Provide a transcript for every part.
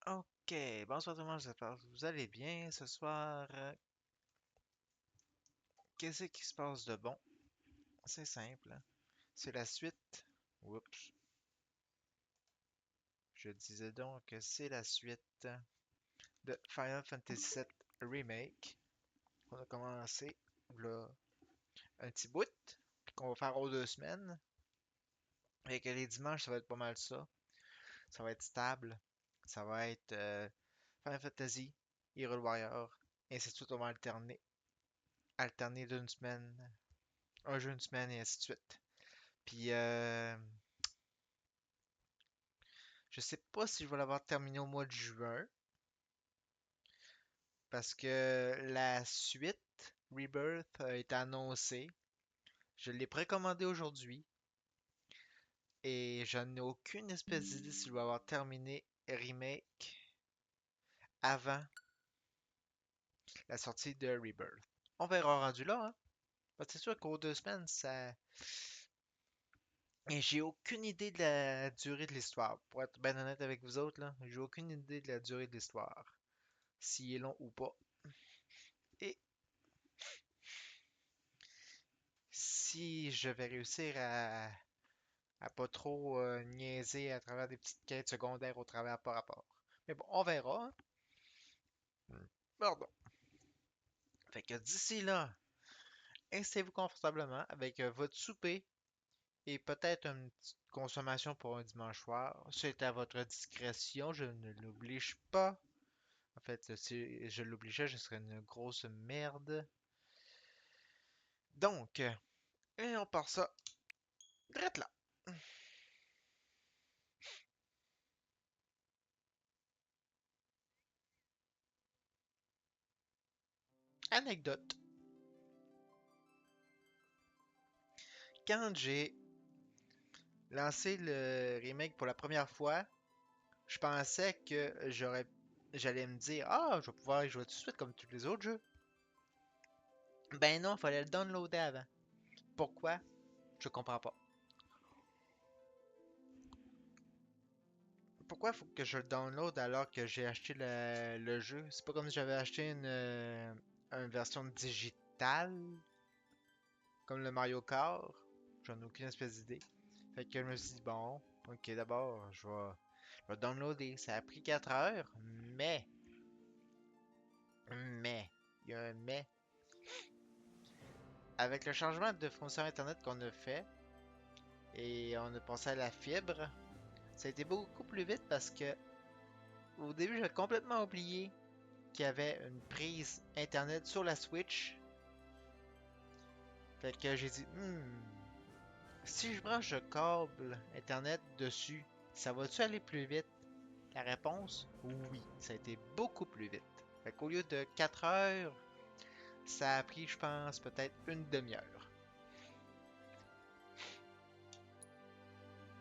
Ok, bonsoir tout le monde, j'espère que vous allez bien ce soir. Qu'est-ce qui se passe de bon? C'est simple, hein. C'est la suite. Oups, je disais donc que c'est la suite de Final Fantasy VII Remake. On a commencé là un petit bout, puis qu'on va faire aux 2 semaines. Et que les dimanches, ça va être pas mal ça. Ça va être stable. Ça va être Final Fantasy, Hero Warrior, et ainsi de suite. On va alterner. Alterner d'une semaine, un jeu une semaine, et ainsi de suite. Puis, je sais pas si je vais l'avoir terminé au mois de juin, parce que la suite, Rebirth, a été annoncée. Je l'ai précommandé aujourd'hui, et je n'ai aucune espèce d'idée si je vais avoir terminé Remake avant la sortie de Rebirth. On verra rendu là, hein. Parce que c'est sûr qu'aux 2 semaines, ça. Et j'ai aucune idée de la durée de l'histoire. Pour être bien honnête avec vous autres, là, j'ai aucune idée de la durée de l'histoire. S'il est long ou pas. Et si je vais réussir à pas trop niaiser à travers des petites quêtes secondaires au travers par rapport. Mais bon, on verra, hein. Pardon. Fait que d'ici là, installez-vous confortablement avec votre souper et peut-être une petite consommation pour un dimanche soir. C'est à votre discrétion, je ne l'oblige pas. En fait, si je l'obligeais, je serais une grosse merde. Donc, et on part ça direct là. Anecdote. Quand j'ai lancé le remake pour la première fois, je pensais que j'allais me dire, ah, je vais pouvoir y jouer tout de suite comme tous les autres jeux. Ben non, il fallait le downloader avant. Pourquoi? Je comprends pas. Pourquoi faut que je le download alors que j'ai acheté le jeu? C'est pas comme si j'avais acheté une version digitale, comme le Mario Kart. J'en ai aucune espèce d'idée. Fait que je me suis dit, bon, ok, d'abord, je vais downloader. Ça a pris 4 heures, mais, il y a un mais. Avec le changement de fournisseur Internet qu'on a fait et on a passé à la fibre, ça a été beaucoup plus vite parce que au début, j'avais complètement oublié qu'il y avait une prise Internet sur la Switch. Fait que j'ai dit, si je branche le câble Internet dessus, ça va-tu aller plus vite? La réponse, oui, ça a été beaucoup plus vite. Fait qu'au lieu de 4 heures, ça a pris, je pense, peut-être une demi-heure.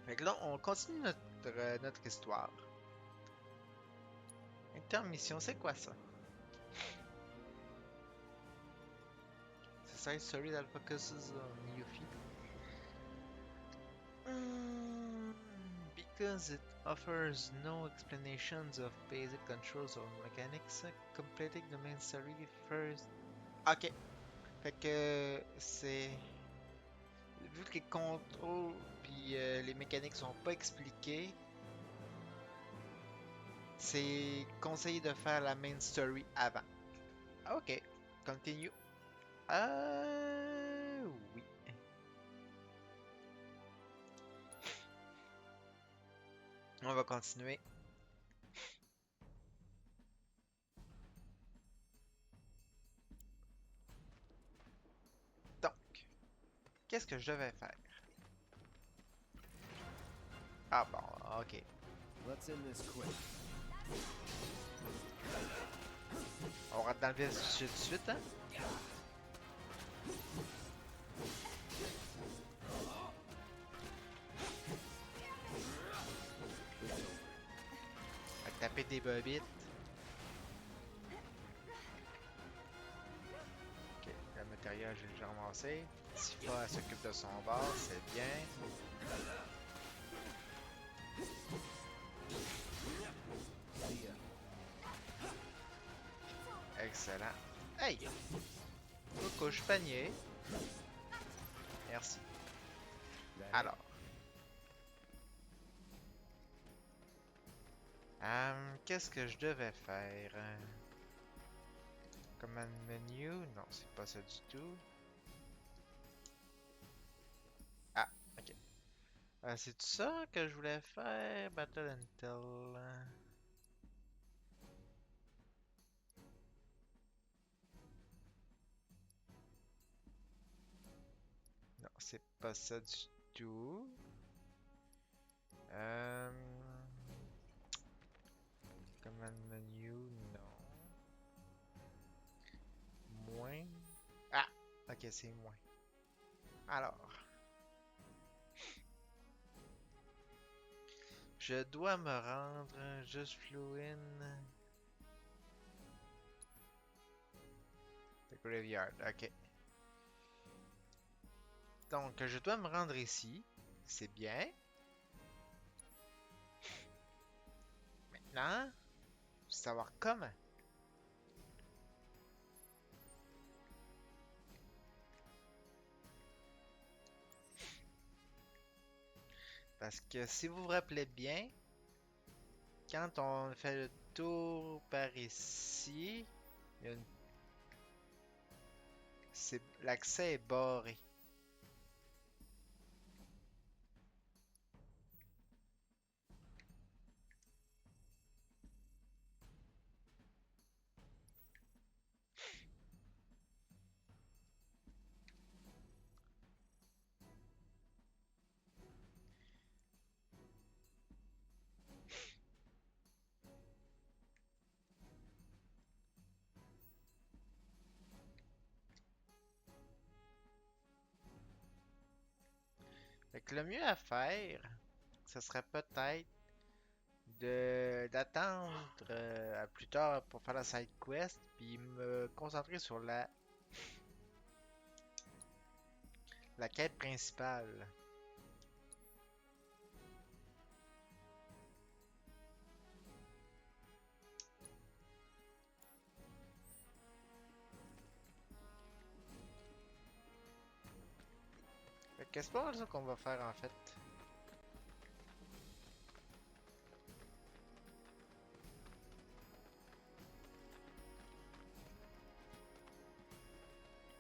Fait que là, on continue notre histoire. Intermission, c'est quoi ça? C'est ça, story that focuses on Yuffie. Hmm, because it offers no explanations of basic controls or mechanics, completing the main story first. Ok, fait que c'est vu que les contrôles puis les mécaniques sont pas expliquées, c'est conseillé de faire la main story avant. Ok, continue. Oui. On va continuer. Donc, qu'est-ce que je devais faire? Ah bon, ok. Let's end this quick. On rentre dans le vif du sujet tout de suite, hein? Fait que taper des bobites. Ok, le matériel, j'ai déjà ramassé. Tifa, elle s'occupe de son bar, c'est bien. See ya. Excellent. Hey! Coucouche panier. Merci. That it? Alors. Qu'est-ce que je devais faire? Command menu? Non, c'est pas ça du tout. Ah, ok. C'est tout ça que je voulais faire? Battle Intel. Non, c'est pas ça du tout. Euh... Command menu, non. Moins. Ah! Ok, c'est moins. Alors, je dois me rendre juste fluin. The graveyard, ok. Donc, je dois me rendre ici. C'est bien. Maintenant, je veux savoir comment. Parce que si vous vous rappelez bien, quand on fait le tour par ici, il y a une- l'accès est barré. Fait que le mieux à faire, ce serait peut-être de d'attendre à plus tard pour faire la side quest, puis me concentrer sur la quête principale. Fait que c'est pas mal ça qu'on va faire en fait.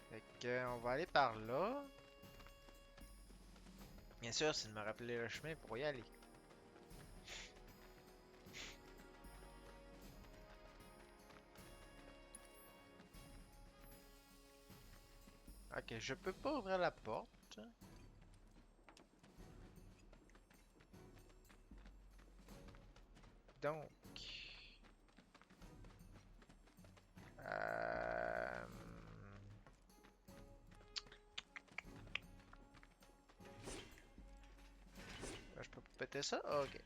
Fait que on va aller par là. Bien sûr, c'est de me rappeler le chemin pour y aller. Ok, je peux pas ouvrir la porte. Donc, euh, je peux pas péter ça? Ok.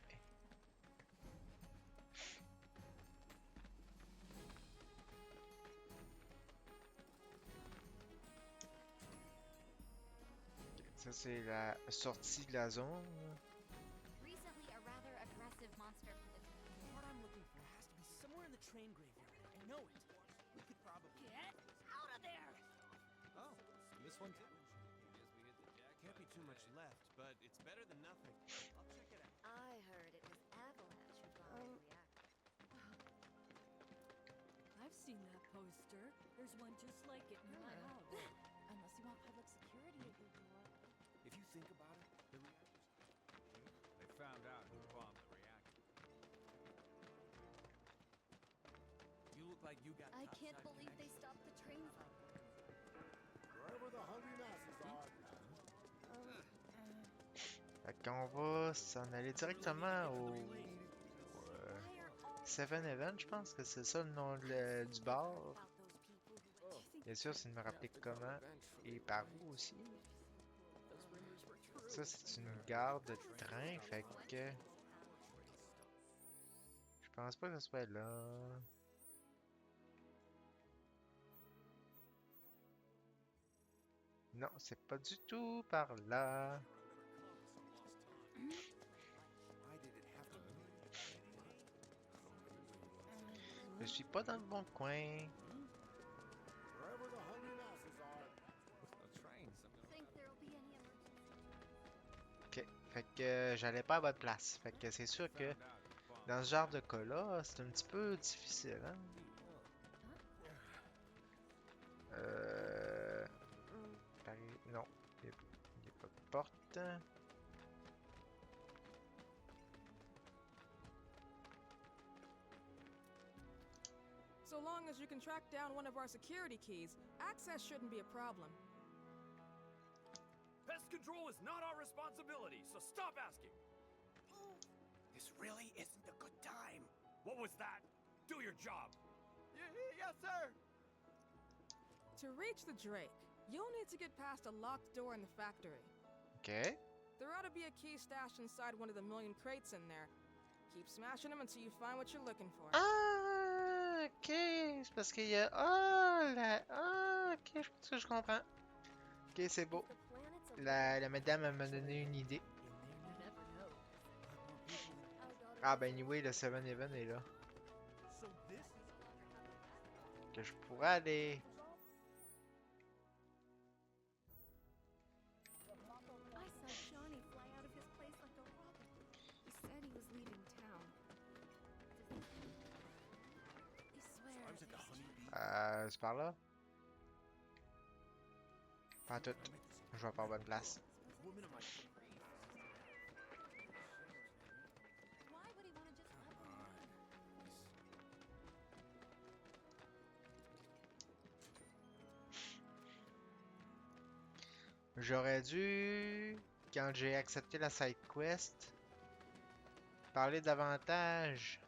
Ça, c'est la sortie de la zone. Recently, a rather aggressive monster from the What I'm looking for has to be somewhere in the train graveyard. I know it. We could probably... Get out of there! Oh, this one too. Can't be too much left, but it's better than nothing. I'll check it out. I heard it was Avalanche who brought in the reactor. I've seen that poster. There's one just like it near my house. Unless you want public security at your door. If you think about it, the reactor's... They found out who bombed the reactor. You look like you got I can't topside believe they connections. stopped the trains like this. Wherever the hungry masses are. Fait qu'on va s'en aller directement au Seven Event, je pense que c'est ça le nom du bar. Bien sûr, c'est de me rappeler comment et par où aussi. Ça, c'est une gare de train, fait que je pense pas que ce soit là. Non, c'est pas du tout par là. Why did it have to be? Je suis pas dans le bon coin. que j'allais pas à bonne place. Fait que c'est sûr que Found out who bombed dans the ce genre de cas-là, c'est un petit peu difficile, hein? Euh... Non, il n'y a pas de porte. So long as you can track down one of our security keys, access shouldn't be a problem. Pest control is not our responsibility, so stop asking. This really isn't a good time. What was that? Do your job. Yes, sir. To reach the Drake, you'll need to get past a locked door in the factory. Ok. There ought to be a key stashed inside one of the million crates in there. Keep smashing them until you find what you're looking for. Ah, ok. C'est parce qu'il y a. Ah, ok, je pense que je comprends. Ok, c'est beau. If the planet's a La madame elle m'a donné une idée. you never know. Our daughter Ah, ben, anyway, le 7-Eleven est là. So this is Que je pourrais aller. I saw Johnny fly out of his place like a rocket. He said he was leaving town. He swears. at the honeybee. C'est par là? Pas tout. Je vais pas à bonne place. Woman of my Why would he want to just let them? J'aurais dû, quand j'ai accepté la side quest, parler davantage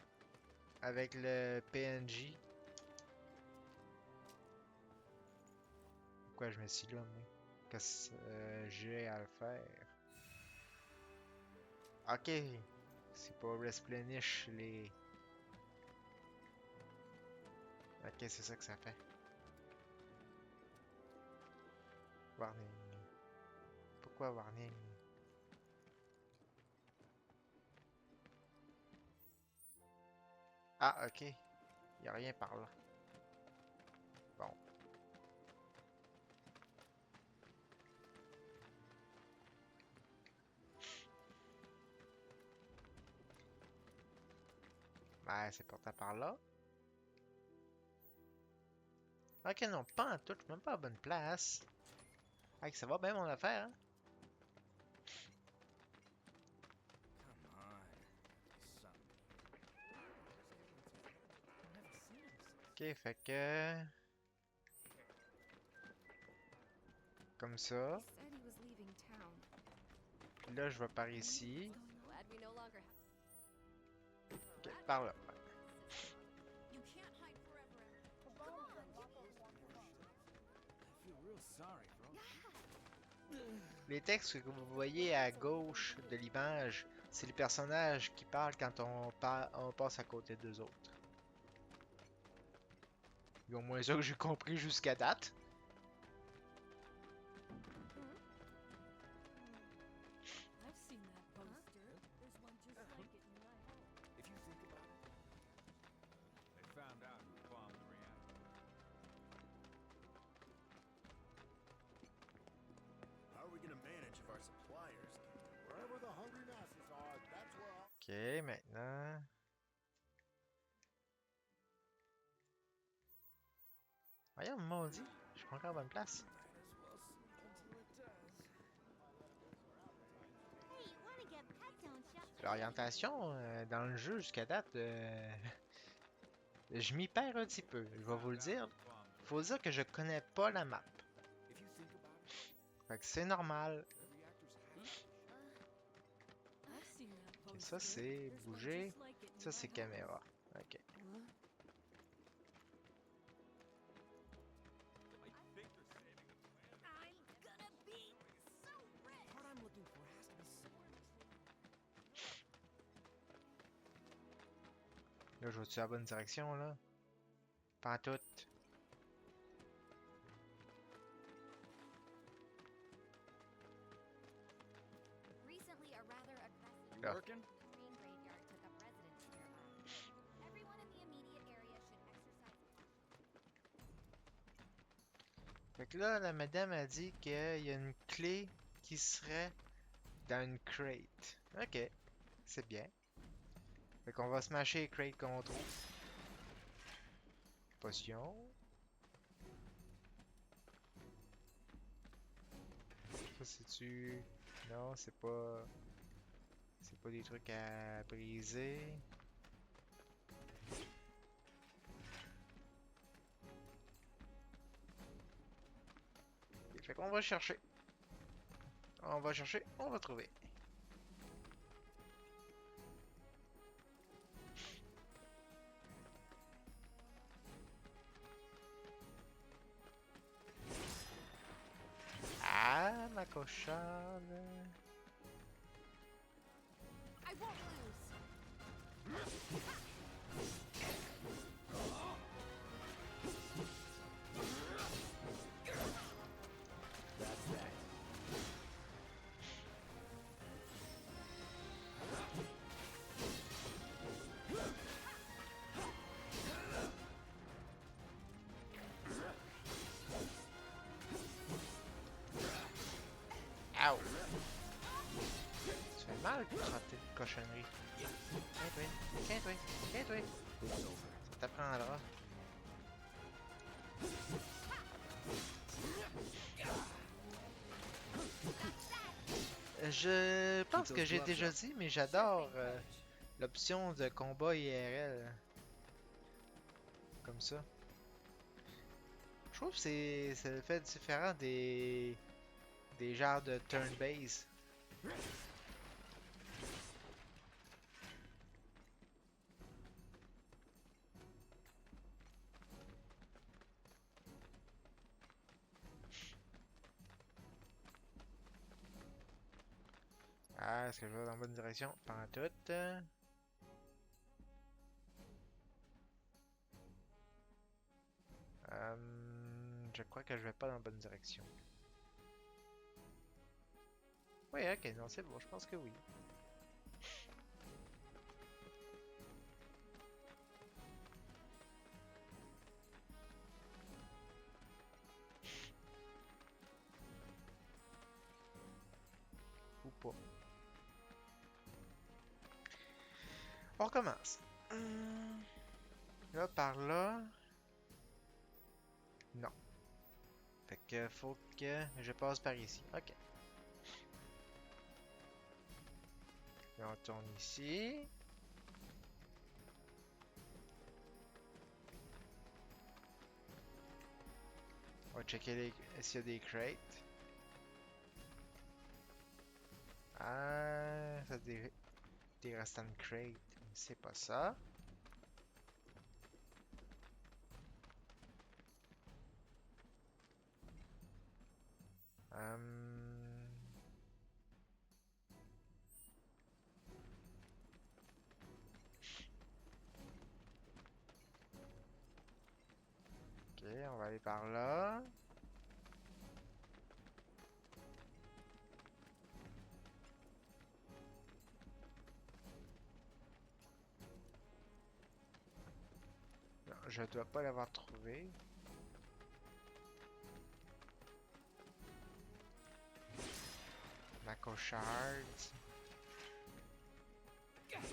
avec le PNJ. Pourquoi je me suis là, moi? Qu'est-ce que j'ai à le faire? Ok. C'est pour replenish les... Ok, c'est ça que ça fait. Warning. Pourquoi warning? Ah, ok. Y a rien par là. Bon. Ouais, c'est pourtant par là. Ok, non, pas en tout. Je suis même pas à la bonne place. Ah, ça va bien mon affaire, hein? Come on. Something. Ok, fait que... Comme ça. He said he was leaving town. Puis là, je vais par ici. Glad we no longer have. Ok, par là. You can't hide forever. I feel real sorry for all Les textes que vous voyez à gauche de l'image, c'est les personnages qui parlent quand on passe à côté d'eux autres. Et au moins ça que j'ai compris jusqu'à date. I've seen that poster. There's one just like it in my home. If you think about it, They found out who bombed the reactor. How are we gonna manage if our suppliers? Wherever the hungry masses are, that's where I'll... Ok, maintenant... Voyons, maudit. Je suis pas encore à la bonne place. Hey, you want to get pet, don't ya? L'orientation dans le jeu jusqu'à date, je m'y perds un petit peu. Je vais vous le dire. Faut dire que je connais pas la map. if you think about it, Fait que c'est normal. the reactor's hacked. I've seen that Ok, poster. ça c'est There's one bouger. just like it in Ça my c'est home. caméra. Ok. I'm gonna be so rich. What I'm looking for has to be Là, je vais-tu à la bonne direction là? Pas en tout. Recently, a rather aggressive Yeah. Working? train graveyard took up residence nearby. Everyone in the immediate area should exercise. Fait que là, la madame a dit qu'il y a une clé qui serait Dans une crate. Ok, c'est bien. Fait qu'on va smasher les crates qu'on trouve. Potion. Ça c'est-tu... Non, c'est pas... C'est pas des trucs à briser. Ok, fait qu'on va chercher. On va chercher, on va trouver. Ah, ma cochonne. I won't lose. That's that. Ow! Tu fais mal, crotter de cochonnerie. Tiens, toi. Tiens, toi. Tiens, toi. It's over. Ça t'apprendra. Je pense que j'ai déjà dit, mais j'adore l'option de combat IRL. Comme ça. Je trouve que c'est le fait différent des genres de turn-based. Ah, est-ce que je vais dans la bonne direction? Pas en tout. Je crois que je vais pas dans la bonne direction. Oui, ok, non, c'est bon, je pense que oui. Ou pas. On recommence. Là, par là. Non. Fait que faut que je passe par ici. Ok. Là, on tourne ici. On va checker s'il y a des crates. Ah, ça des restants de crates. C'est pas ça. Ok, on va aller par là. Non, je dois pas l'avoir trouvé. Mako Shards.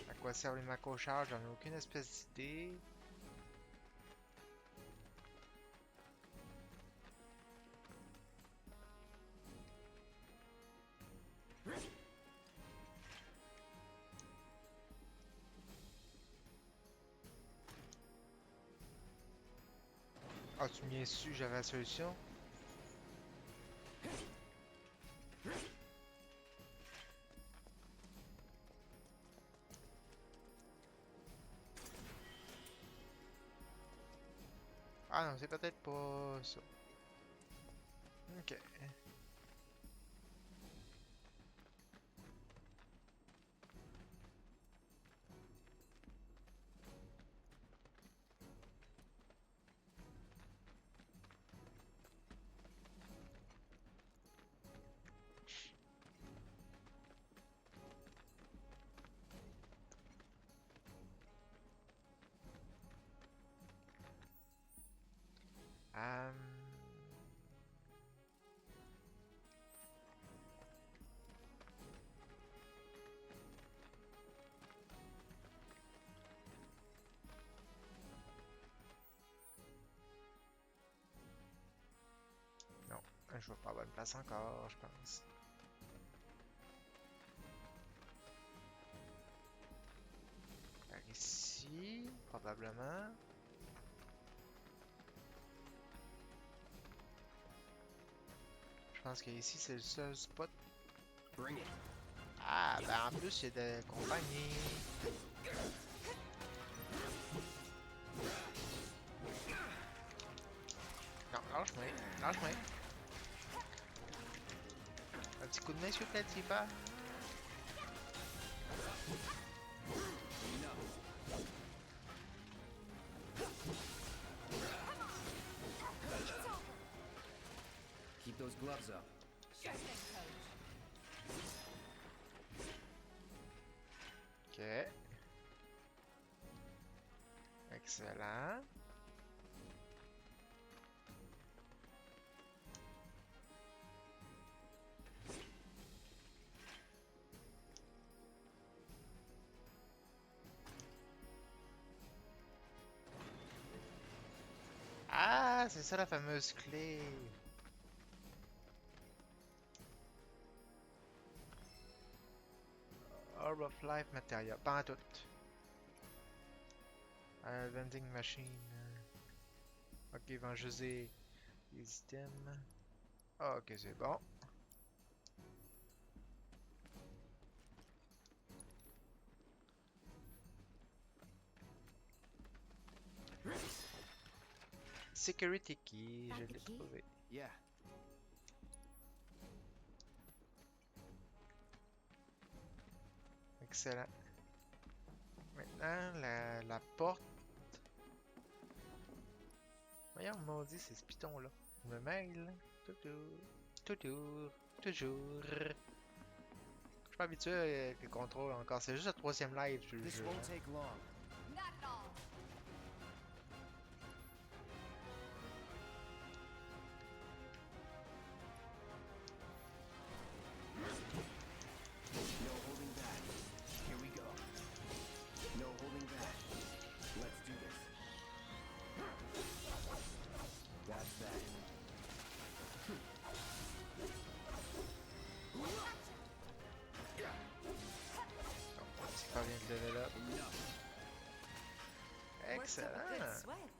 À quoi servent les Mako Shards? J'en ai aucune espèce d'idée. Ah, tu m'y es su, j'avais la solution. Ah non, c'est peut-être pas ça. Ok. Euh, Je vais pas avoir une place encore, je pense. Par ici, probablement. Je pense que ici c'est le seul spot. Bring it. Ah, ben en plus il y a des compagnies. Non, lâche-moi, lâche-moi. Un petit coup de main s'il vous plaît, Tifa. Keep those gloves up. Ok. Excellent. Ah, c'est ça la fameuse clé. Orb of Life Material. Pas en tout. Vending Machine. Ok, vengeuse les items. Ah, ok, c'est bon. Security Key, Got je the l'ai key? trouvé. Yeah. Excellent. Maintenant, la porte. Voyons, maudit, c'est ce piton-là. Je me mêle. Toujours. Toujours. Toujours. Je suis pas habitué avec les contrôles encore. C'est juste le troisième live du This jeu. won't take long. Not at all. No holding back. Here we go. No holding back. Let's do this. That's that. C'est pas bien de level up. Enough. Worked up a good Excellent. sweat.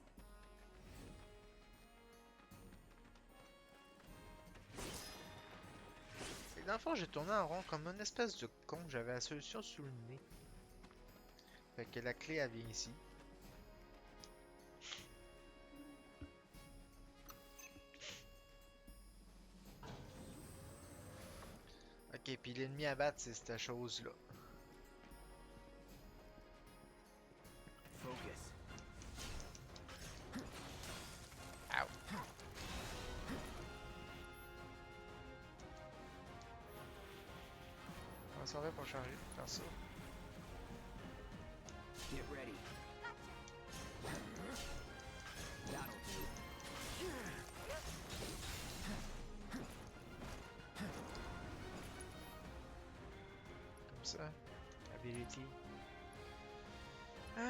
Et dans le fond, j'ai tourné en rond comme une espèce de con. J'avais la solution sous le nez. Fait que la clé, elle vient ici. Ok, puis l'ennemi à battre, c'est cette chose-là. Focus. Ow. On va s'en va pour changer. Faire ça. Get ready. That'll do. Comme ça. Ability. Ah.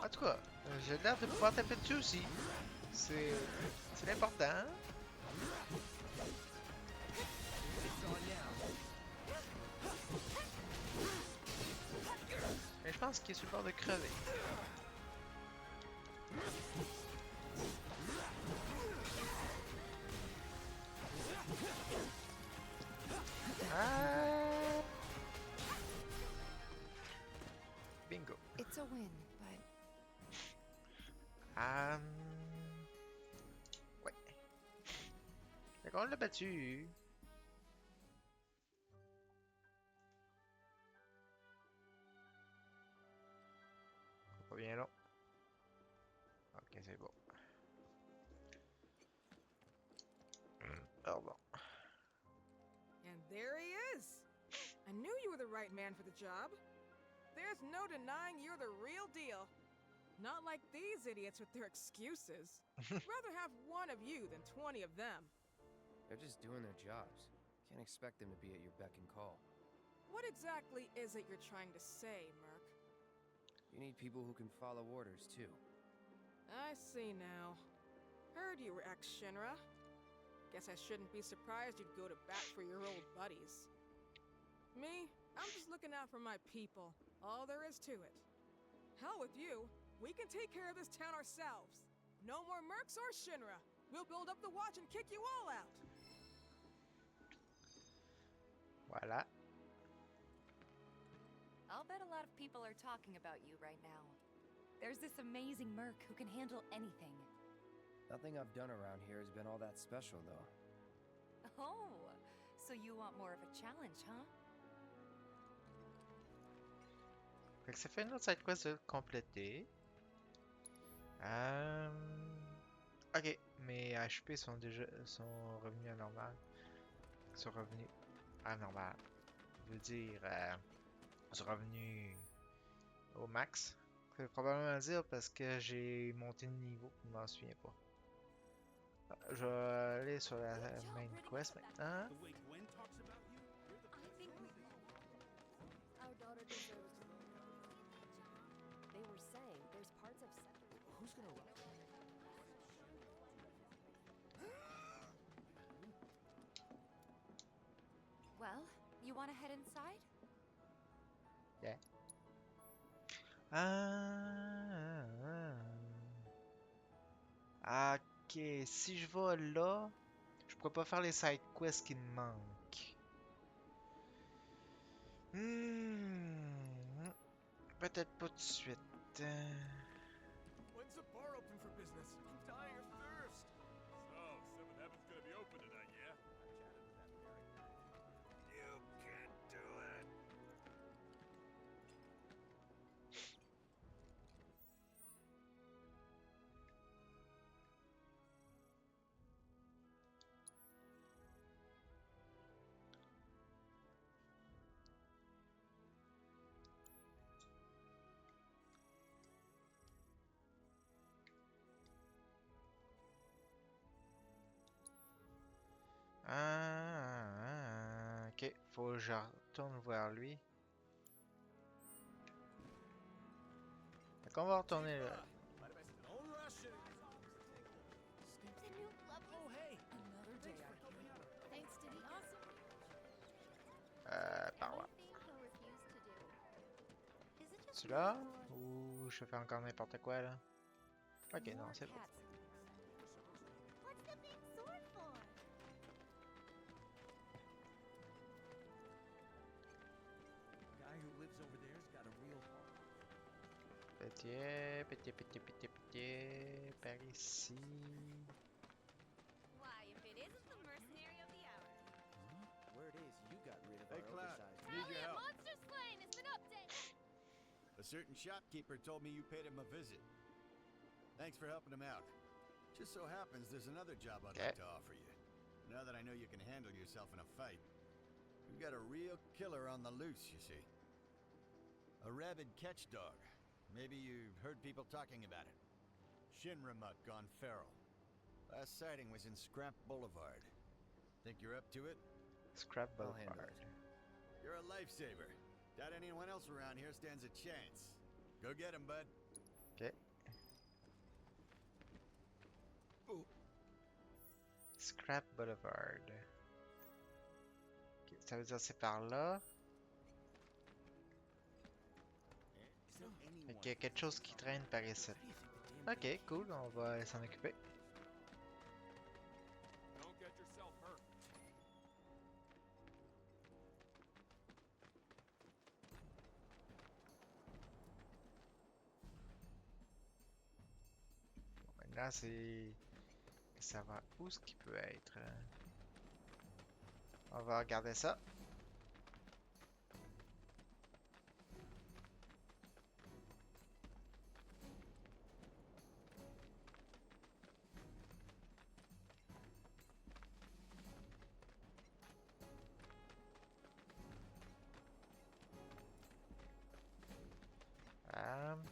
En tout cas, j'ai l'air de pouvoir taper dessus aussi. C'est l'important. It's on now. Mais je pense qu'il est sur le bord de crever. Ah! Bingo. It's a win, but Hum... Ouais. Fait qu'on l'a battu. Pas bien long. Ok, c'est bon. Pardon. And there he is! I knew you were the right man for the job. There's no denying you're the real deal. Not like these idiots with their excuses. Rather have one of you than 20 of them. They're just doing their jobs. Can't expect them to be at your beck and call. What exactly is it you're trying to say, Merc? You need people who can follow orders, too. I see now. Heard you, ex-Shinra. Guess I shouldn't be surprised you'd go to bat for your old buddies. Me, I'm just looking out for my people. All there is to it. Hell with you. We can take care of this town ourselves. No more Mercs or Shinra. We'll build up the watch and kick you all out. Voilà. I'll bet a lot of people are talking about you right now. There's this amazing merc who can handle anything. Nothing I've done around here has been all that special, though. Oh, so you want more of a challenge, huh? Fait que ça fait une autre side quest de compléter. Ok, mes HP sont revenus à normal. Sont revenus à normal. Je veux dire, sont revenus au max. Ça veut probablement dire parce que j'ai monté de niveau. Je m'en souviens pas. Je vais aller sur la main quest maintenant. The way Gwen talks about you, you're the I think Our daughter deserves it. They were saying there's parts of Sector. Who's gonna run? Well, you want to head inside? Ok, si je vais là, je pourrais pas faire les side quests qui me manquent. Peut-être pas tout de suite. When's the bar open for business? I'm dying of thirst. So, Seventh Heaven's gonna be open tonight, yeah? You can't do it. Ok, faut que je retourne vers lui. Fait qu'on va retourner là. Don't rush it. The new level. Oh, hey. Another day out here. Thanks to the awesome. Par là. Anything he'll refuse to do. Is it just Celui-là? Ou je fais encore n'importe quoi là? Ok, non, more c'est bon. cats? What's the big sword for? Guy who lives over there's got a real heart. Petit, par ici. Why, if it isn't the mercenary of the hour. Word is, you got rid of Hey, our Cloud. oversized. Need your help. Monster slain has been updated. A certain shopkeeper told me you paid him a visit. Thanks for helping him out. Just so happens there's another job I'd like to offer you. Now that I know you can handle yourself in a fight. We've got a real killer on the loose, you see. A rabid catch dog. Maybe you've heard people talking about it. Shinra mutt gone feral. Last sighting was in Scrap Boulevard. Think you're up to it? Scrap I'll handle Boulevard. You're a lifesaver. Doubt anyone else around here stands a chance. Go get him, bud. Ok. Scrap Boulevard. Ok, ça veut dire c'est par là. Fait qu'il y a quelque chose qui traîne par ici. Ok, cool, on va s'en occuper. Don't get yourself hurt. Maintenant, c'est savoir où ce qui peut être. On va regarder ça.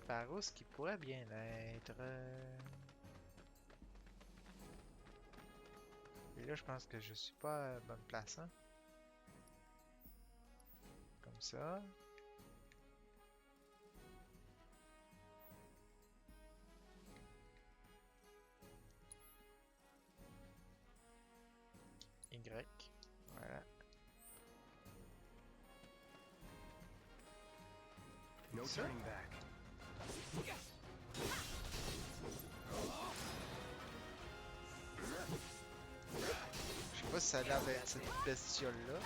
Par où ce qui pourrait bien être. Et là, je pense que je suis pas à la bonne place, hein? Comme comme ça. Y. Voilà. No Ça? turning back. Je sais pas si ça a l'air d'être cette bestiole-là.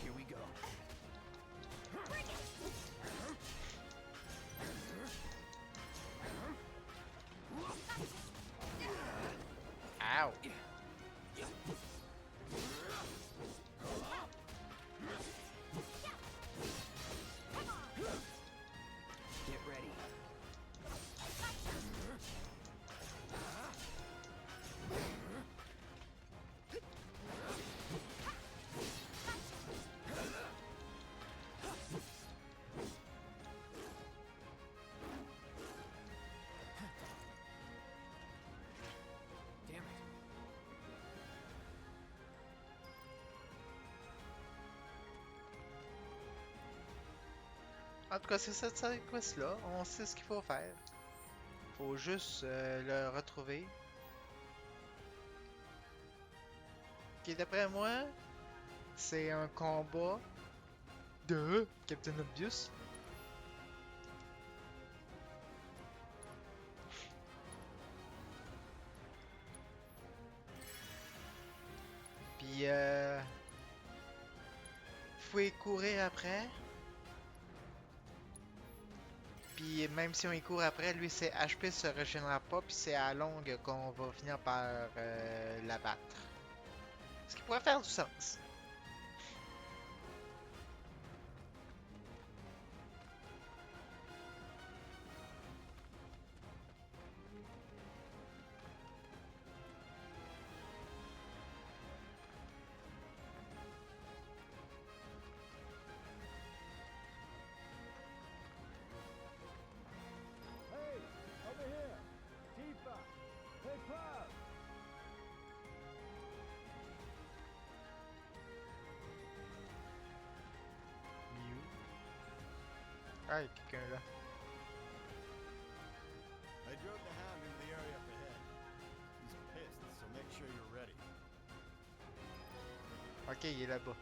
Here we go. Ow! Get ready. Damn it. En tout cas, c'est cette side quest-là. On sait ce qu'il faut faire. Faut juste le retrouver. Ok, d'après moi, c'est un combat de Captain Obvious. Puis, faut y courir après. Puis même si on y court après, lui ses HP se régénèrent pas, puis c'est à longue qu'on va finir par l'abattre. Ce qui pourrait faire du sens. Hey, over here! Tifa! Hey, Pop! Mew. Ah, il y a quelqu'un là. I drove the hound into the area up ahead. He's pissed, so make sure you're ready. Ok, il est là-bas.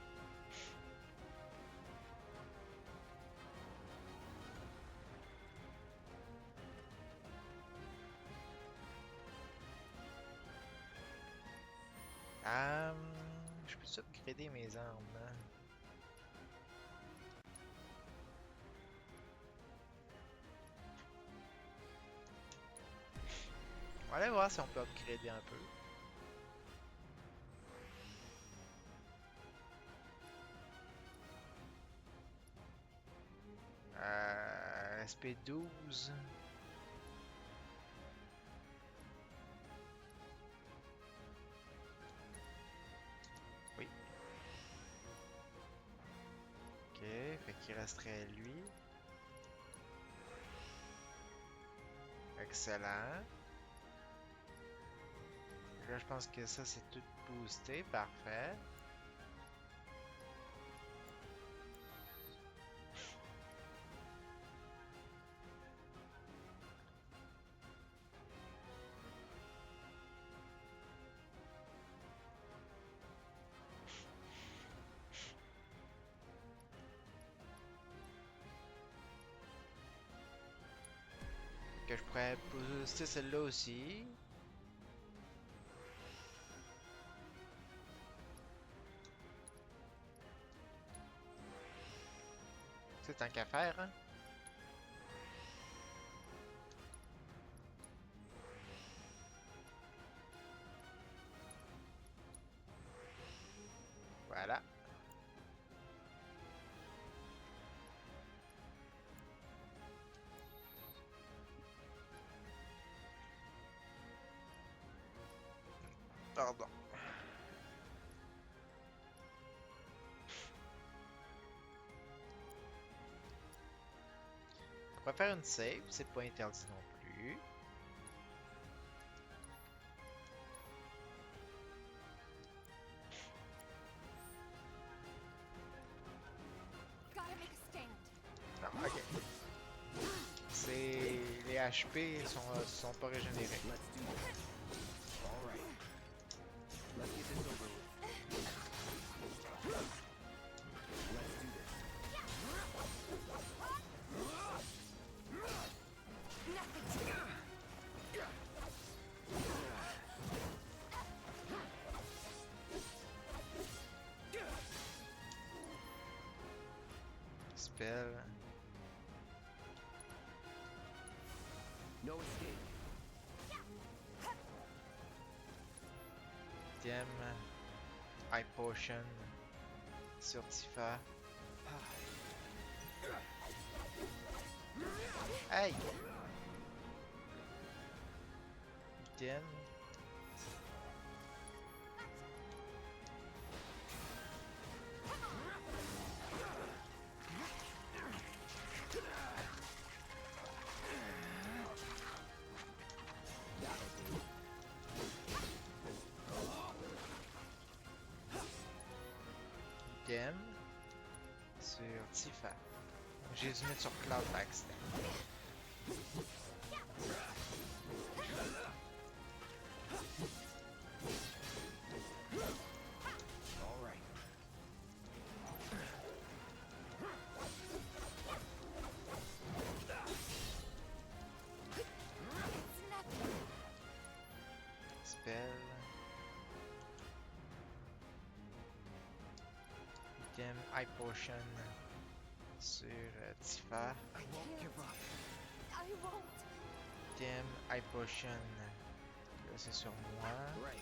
Je peux upgrader mes armes, hein? On va aller voir si on peut upgrader un peu. SP12. Oui. Ok, fait qu'il resterait lui. Excellent. Là, je pense que ça, c'est tout boosté. Parfait. Que je pourrais booster celle-là aussi. C'est tant qu'à faire, hein? Voilà. Pardon. On va faire une save, c'est pas interdit non plus. HP sont pas régénérés. Let's do this. All right. Let's get this over with. Let's do this. Spell. No escape. Item. High Potion. Sur Tifa. Hey! Item. Item. Sur Tifa. J'ai dû mettre sur Cloud par accident. All right. Spell. Item High Potion sur Tifa. I won't give up. I won't. Item High Potion. Là, c'est sur moi. Right.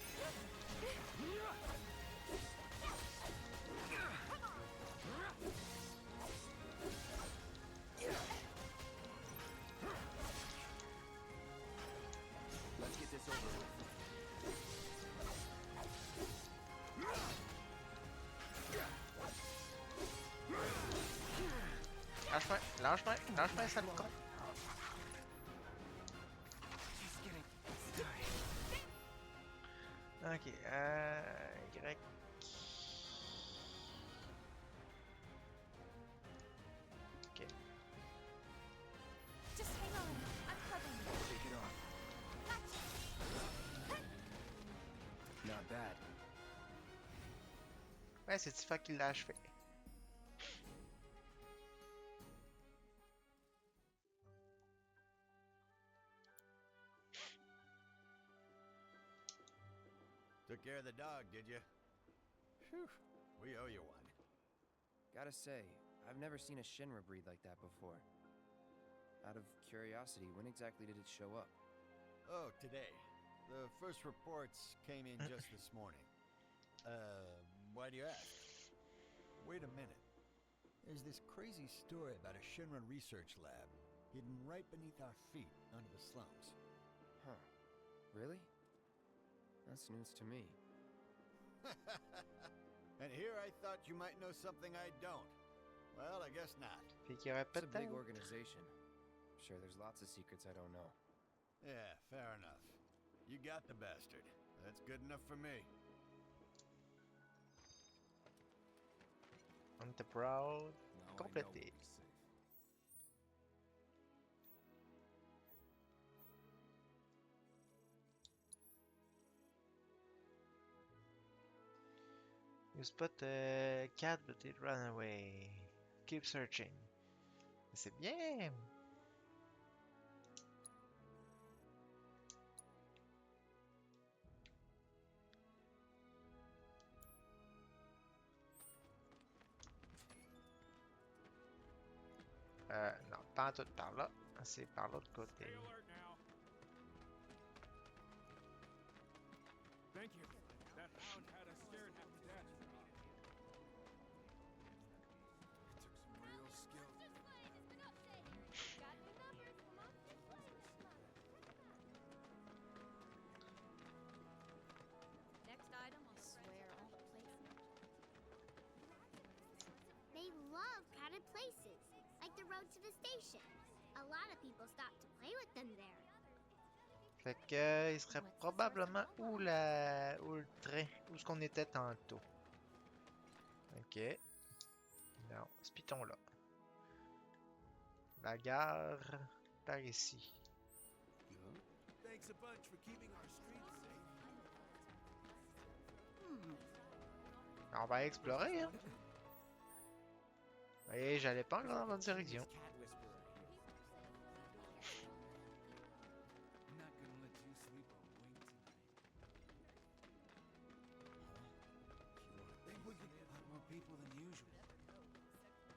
Let's get this over with. Lâche-moi, lâche-moi, lâche-moi, sale con. She's getting Ok, Y. Ok, Just hang on. I'm coming. Take it off. Not bad. ouais, c'est Tifa qui l'a achevé. Took care of the dog, did you? Phew, we owe you one. Gotta say, I've never seen a Shinra breed like that before. Out of curiosity, when exactly did it show up? Oh, today. The first reports came in just this morning. Why do you ask? Wait a minute. There's this crazy story about a Shinra research lab hidden right beneath our feet under the slums. Huh. Really? That's news to me. And here I thought you might know something I don't. Well, I guess not. Fait qu'il y aurait It's a big peut-être. organization. I'm sure there's lots of secrets I don't know. Yeah, fair enough. You got the bastard. That's good enough for me. On the proud. Now Complété. I know we'll be safe. You spot cat but it ran away. Keep searching. C'est bien. Non, pas tout par là. C'est par l'autre côté. Stay alert now. Thank you. That hound had us scared half to death. It took some real skill. Got new numbers. Come on, this way. Next item, I'll swear all the places. They love crowded places, like the road to the station. A lot of people stop to play with them there. Fait que il serait probablement où le train, où ce qu'on était tantôt. Ok. Non, ce piton là. La gare par ici. Thanks a bunch for keeping our streets safe. On va explorer, hein. Et j'allais pas encore dans votre direction. Cat whisperer here. I'm not gonna let you sleep on Wing tonight. Think we could get a lot more people than usual.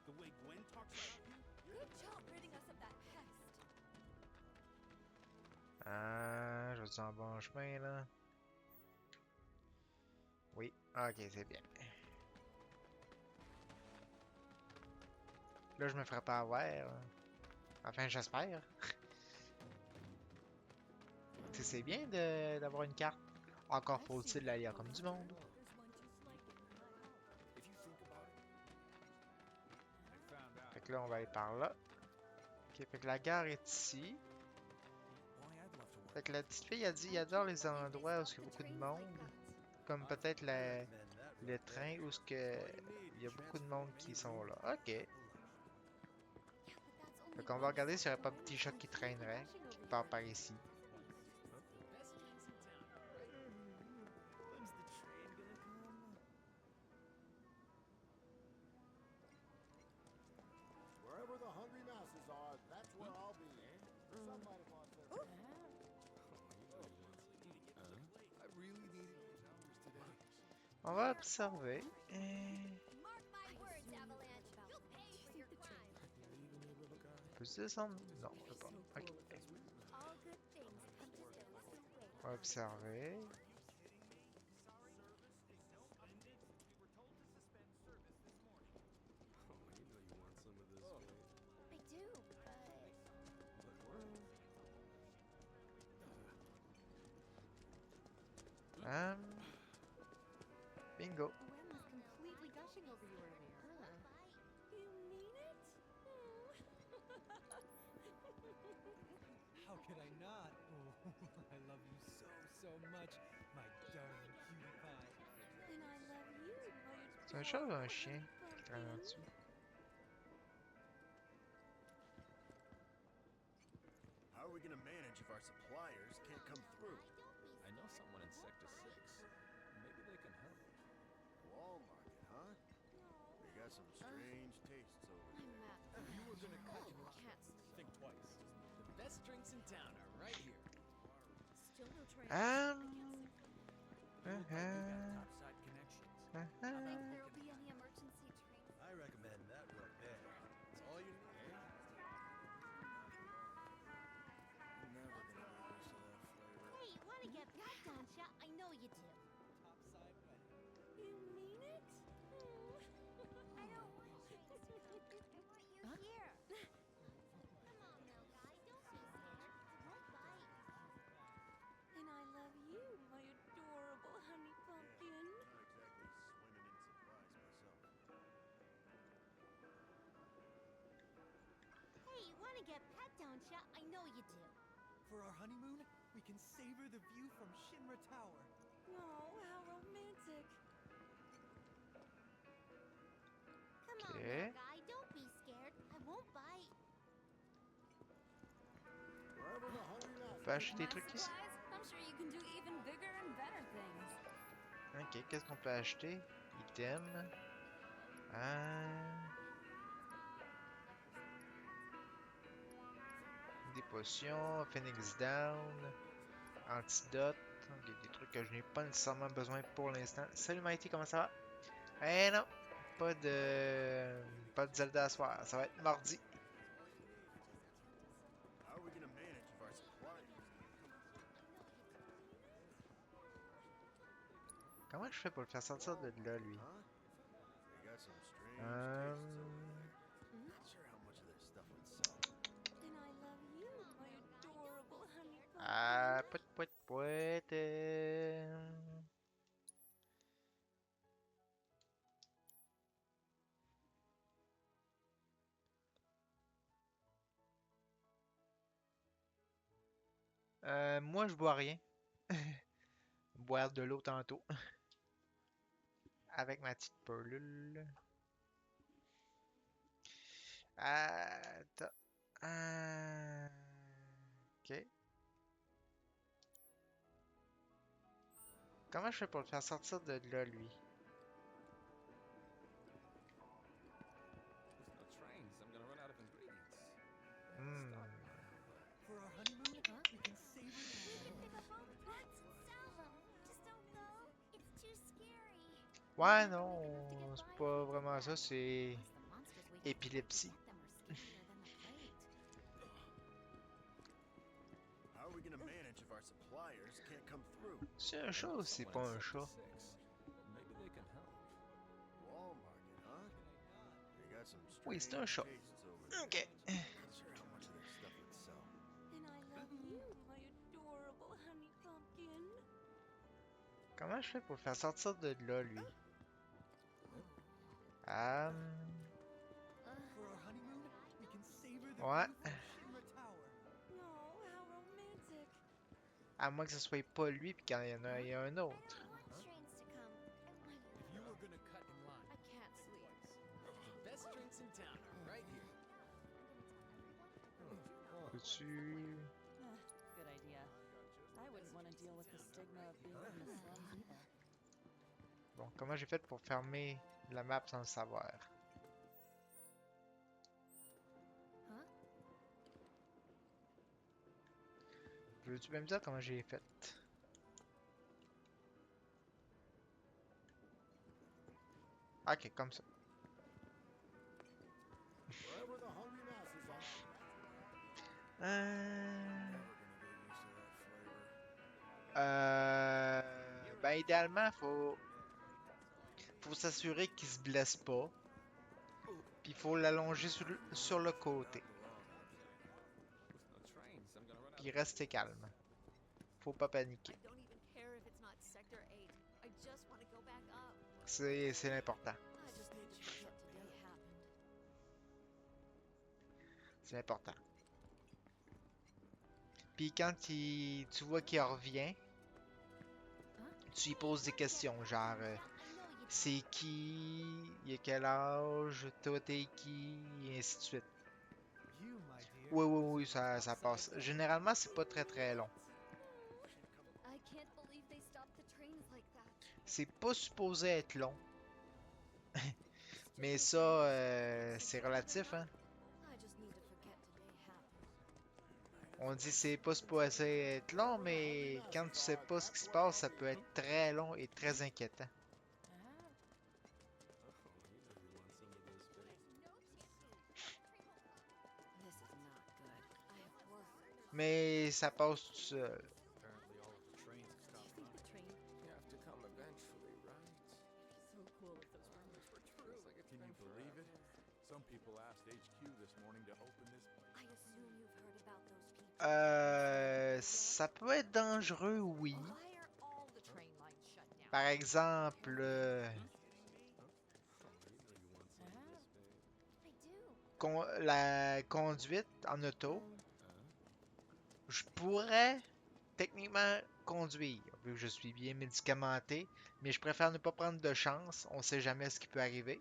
The way Gwen talks about you? Good job ridding us of that pest. Ah, je suis en bon chemin, là. Oui, ok, c'est bien. Là, je me ferai pas avoir. Enfin, j'espère. Tu sais, c'est bien d'avoir une carte. Encore faut-il la lire comme du monde. There's one just like it in my house. If you think about it. I found out. Fait que là, on va aller par là. Ok, fait que la gare est ici. Boy, I'd love to work. Fait que la petite fille a dit il adore les endroits où il y a beaucoup de monde. Comme peut-être le train où il y a beaucoup de monde qui sont là. Ok. Yeah, but that's only Fait qu'on va one regarder s'il n'y aurait pas un side. petit chat qui traînerait, Flashing qui over part here. par ici. Best drinks in town, right? When's the train gonna come? Wherever the hungry masses are, that's where I'll be. Some might have lost their I really needed those hours today. On va observer. Mark my words, Avalanche. You'll pay for your crime. Peux-tu descendre? Non, je peux pas. Ok. All good things come to those who wait. On va observer. I do, but Bingo. Gwen was completely gushing over you earlier. You mean it? How could I not? Oh, I love you so, so much, my darling cutie pie. And I love you, my C'est un chat ou un adorable chien honey qui traîne en pumpkin. dessous? How are we gonna manage if our suppliers can't come through? I know someone in Sector 6. Maybe they can help. Wall market, huh? They got some strange tastes over I'm there. Matt. If you were gonna cut your Can't think twice. The best drinks in town are right here. Still no train. Got topside connections. think there'll be any emergency trains. I recommend that right there. It's all you need. Hey, wanna get pet down, Sha? I know you do. Topside wedding. You mean it? I don't want trains to come. I want you here. Come on now, guy. Don't be scared. It won't bite. And I love you, my adorable honey pumpkin. Not exactly swimming in supplies myself. Hey, wanna get pet down, Sha? I know you do. For our honeymoon, we can savor the view from Shinra Tower. Oh, how romantic. Come on Okay. now, guy. Don't be scared. I won't bite. Wherever the hungry masses On peut acheter des My trucs ici. supplies? I'm sure you can do even bigger and better things. Ok, qu'est-ce qu'on peut acheter? Item. Des potions, Phoenix Down, Antidote. Ok, des trucs que je n'ai pas nécessairement besoin pour l'instant. Salut Mighty, comment ça va? Eh non, pas de Zelda à soir, ça va être mardi. How are we gonna manage if our suppliers? Comment je fais pour le faire sortir de là, lui? Huh? They got some strange Um, tastes over there. Not sure how much of their stuff would sell. And I love you, my adorable honey pumpkin. Ah, pouet. Moi, je bois rien. Boire de l'eau tantôt. Avec ma petite pelule. Attends. Ok. Comment je fais pour le faire sortir de là, lui? With no trains, I'm gonna run out of ingredients. Hmm. For our honeymoon, we can savor the We can pick up all the parts and sell them. Just don't go. It's too scary. Ouais, Never we non, have to c'est get by pas without vraiment ça, that. c'est Plus the monsters we have to fight to épilepsie. get them are scarier than the plague. How are we gonna manage if our suppliers can't come through? C'est un chat ou c'est pas un chat? Maybe they can help. Wall market, huh? They got some Oui, c'est un strange chat. tastes over there. Ok. Not sure how much of their stuff would sell. And I love you, my adorable honey pumpkin. Comment je fais pour le faire sortir de là, lui? For our honeymoon, we can savor the Ouais. view from Shinra Tower. No, how romantic. À moins que ce soit pas lui puis qu'il y en ait un autre. I want trains to come. I want If you were gonna cut in line, I can't sleep. the best drinks in town are right here. Peux-tu... Good idea. I wouldn't want to deal with the stigma of being in the slums either. Bon, comment j'ai fait pour fermer la map sans le savoir? Veux-tu même dire comment j'ai fait? Ok, comme ça. Wherever the hungry masses are. Ben idéalement, faut s'assurer qu'il se blesse pas. Puis il faut l'allonger sur le côté. With no trains, I'm gonna run out Puis rester calme. Faut pas paniquer. I don't even care if it's not Sector 8. I just want to go back up. C'est l'important. I just need to forget today happened. C'est important. Puis quand tu vois qu'il revient, tu lui poses des questions, genre c'est qui, il a quel âge, toi t'es qui, et ainsi de suite. You, my dear. Oui, ça passe. Généralement, c'est pas très long. I can't believe they stopped the trains like that. C'est pas supposé être long. Mais ça, c'est relatif, hein. I just need to forget today happened. On dit c'est pas supposé être long, mais quand tu sais pas ce qui se passe, ça peut être très long et très inquiétant. This is not good. I have work. Mais ça passe tout seul. Apparently, all of the trains have stopped Do you think the train You have to come eventually, right? so cool if those rumors were true? Feels like it's Can been you believe it? forever. Some people asked HQ this morning to open this. I assume you've heard about those people. Ça peut être dangereux, oui. Why are all the train lines shut down? Par exemple, I do. la conduite en auto. Je pourrais techniquement conduire, vu que je suis bien médicamenté, mais je préfère ne pas prendre de chance. On sait jamais ce qui peut arriver.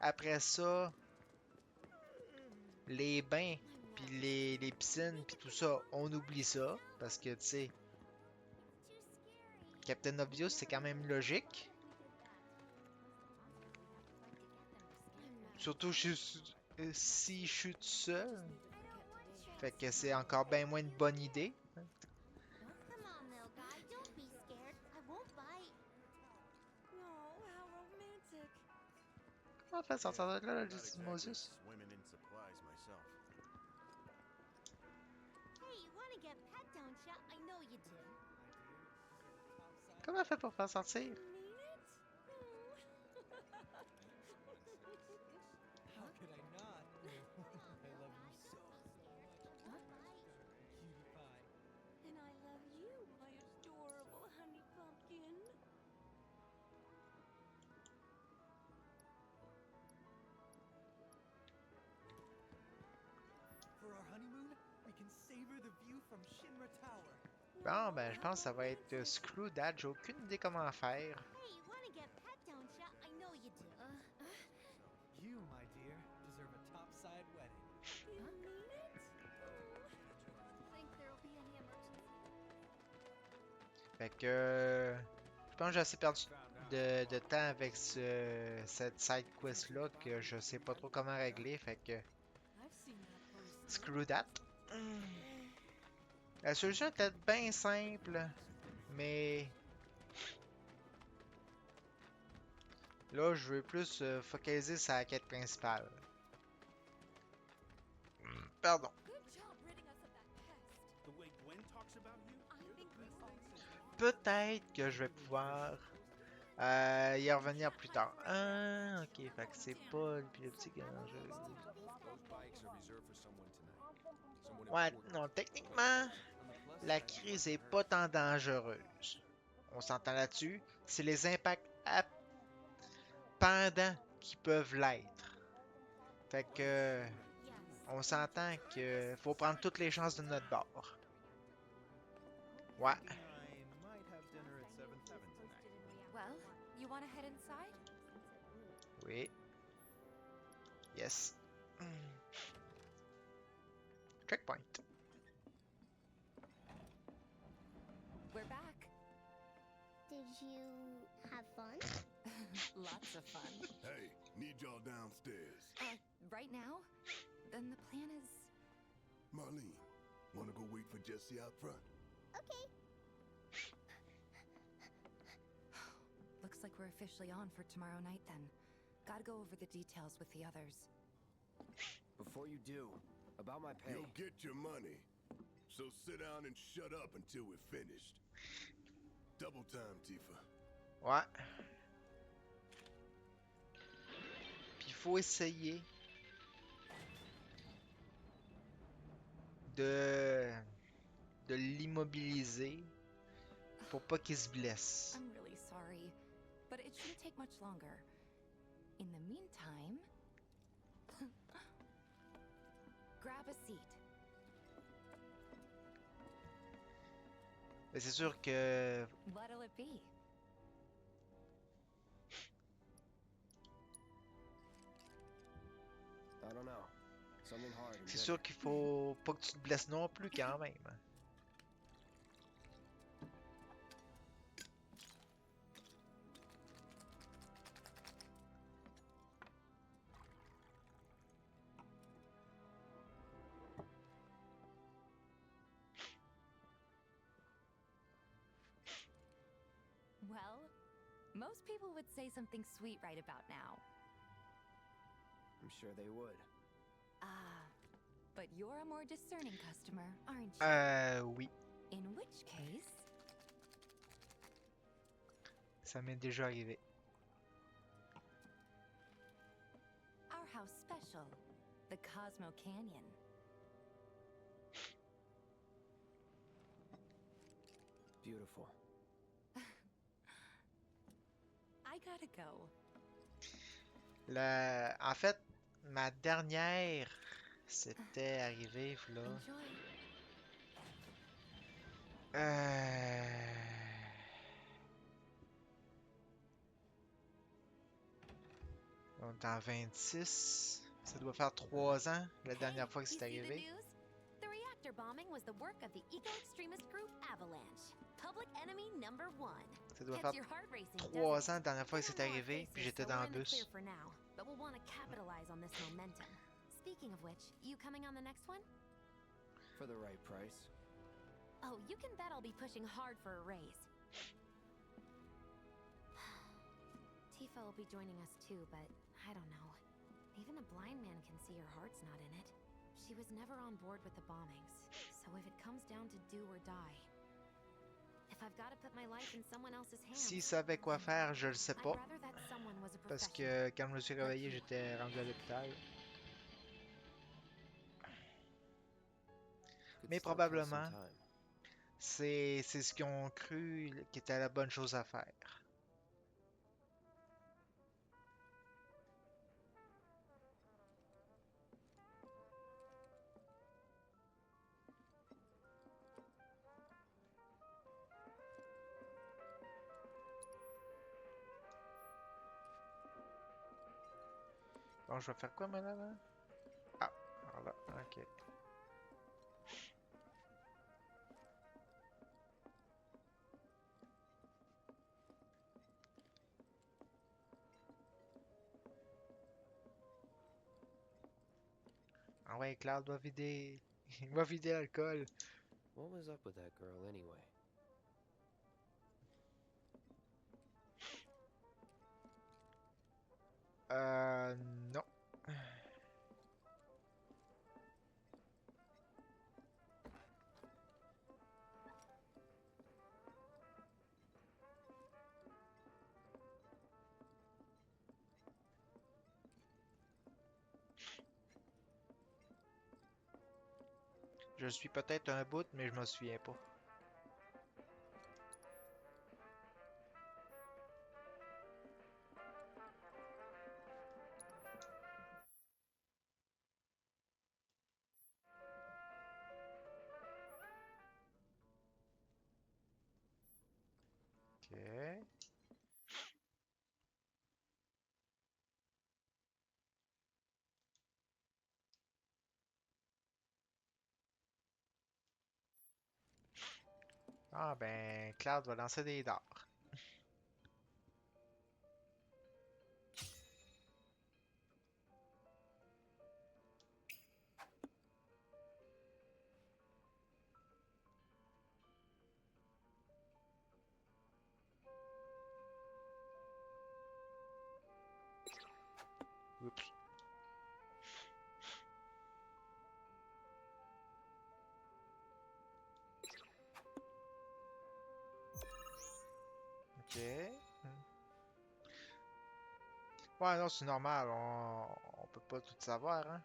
Après ça, les bains, puis les piscines, puis tout ça, on oublie ça, parce que, tu sais, Captain Obvious, c'est quand même logique. Surtout si je suis tout seul. Fait que c'est encore bien moins une bonne idée. Come on, little guy. Don't be scared. I won't bite. No, how romantic. Comment on fait sortir de là, Not le exactly Moses? swimming in supplies myself. Hey, you want to get pet, don't ya? I know you do. Comment on fait pour faire sortir? Mean it? How could I not? I love you so much. Cutie pie. And I love you, my adorable honey pumpkin. For our honeymoon, we can savor the view from Shinra Tower. Bon, ben, je pense que ça va être Screwdad. J'ai aucune idée comment faire. Hey, you want to get pet, don't ya? I know you do. You, my dear, deserve a topside wedding. You mean it? Think there'll be any emergency? Fait que... pense que j'ai assez perdu de temps avec cette side quest là que je sais pas trop comment régler, fait que I've seen that post. screw that. La solution était bien simple, mais là je veux plus focaliser sur la quête principale. Pardon. Good job ridding us of that pest. The way Gwen talks about you? I think we all Peut-être que je vais pouvoir y revenir plus tard. Ah, ok, fait que c'est pas le petit danger. Those bikes are reserved for someone tonight. Someone Ouais, important. non, techniquement, la crise est pas tant dangereuse. On s'entend là-dessus. C'est les impacts pendant qui peuvent l'être. Fait que on s'entend que faut prendre toutes les chances de notre bord. Ouais. I might have dinner at 7-Eleven tonight. Well, you want to head inside? Oui. Yes. Checkpoint. We're back. Did you have fun? Lots of fun. Hey, need y'all downstairs. Right now? Then the plan is... Marlene, wanna go wait for Jesse out front? Okay. Looks like we're officially on for tomorrow night then. Gotta go over the details with the others. Before you do, about my pay. You'll get your money. So sit down and shut up until we're finished. Double time, Tifa. Ouais. Puis il faut essayer de l'immobiliser pour pas qu'il se blesse. I'm really sorry, but it shouldn't take much longer. In the meantime... grab a seat. Mais c'est sûr que What'll it be? I don't know. Something hard and c'est bitter. sûr qu'il faut pas que tu te blesses non plus quand même. Well, most people would say something sweet right about now. I'm sure they would. Ah, but you're a more discerning customer, aren't you? Oui, In which case... ça m'est déjà arrivé. Our house special, the Cosmo Canyon. Beautiful. I gotta go. En fait, ma dernière, c'était arrivé, là. Enjoy. On est en 26. Ça doit faire 3 ans, la dernière fois que c'est You see the arrivé. news? The reactor bombing was the work of the eco-extremist group Avalanche. Public enemy number 1. Ça doit Gets faire your heart racing, 3 doesn't ans, it? la dernière fois que There c'est are more arrivé, puis faces, j'étais so dans we're le in the bus. clear for now, but we'll want to capitalize on this momentum. Speaking of which, you coming on the next one? For the right price. Oh, you can bet I'll be pushing hard for a raise. Tifa will be joining us too, but I don't know. Even a blind man can see her heart's not in it. She was never on board with the bombings, so if it comes down to do or die, if I've got to put my life in someone else's hands, S'il savait quoi faire, je le sais I'd pas. rather that someone was a Parce professional. que quand je me suis réveillé, j'étais rendu à l'hôpital. Could Mais still kill some probablement, time. c'est ce qu'ils ont cru qui était la bonne chose à faire. Bon, je vais faire quoi maintenant là? Ah, voilà, ok. ouais, Cloud va vider. Il va vider l'alcool. What was up with that girl anyway? Non. Je suis peut-être un bout, mais je me souviens pas. Ok. Ah ben, Cloud va lancer des dards. Oups. Ok. Ouais, non, c'est normal. On peut pas tout savoir, hein.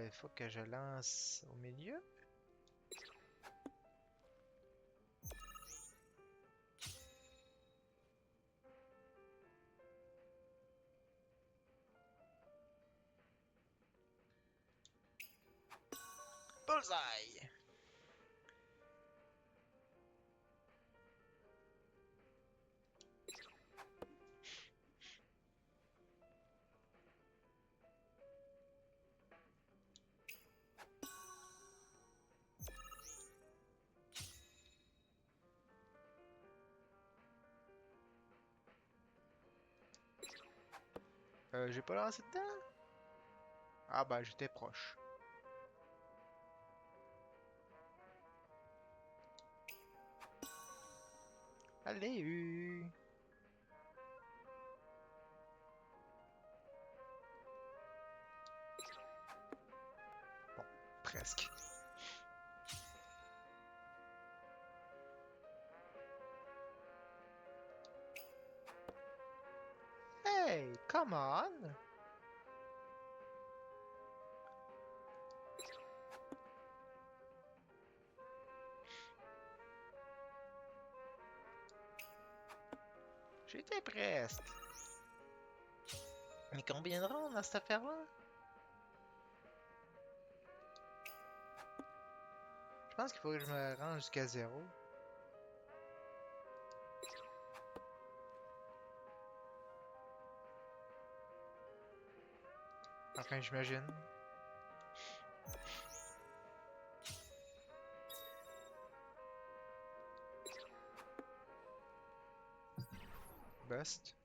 Il faut que je lance au milieu. Bullseye! J'ai pas lancé dedans? Ah ben, j'étais proche. Allez! Bon, presque. Hey, come on! J'étais presque. Mais combien de rounds dans cette affaire-là? Je pense qu'il faut que je me rende jusqu'à 0. Enfin, j'imagine. Bust.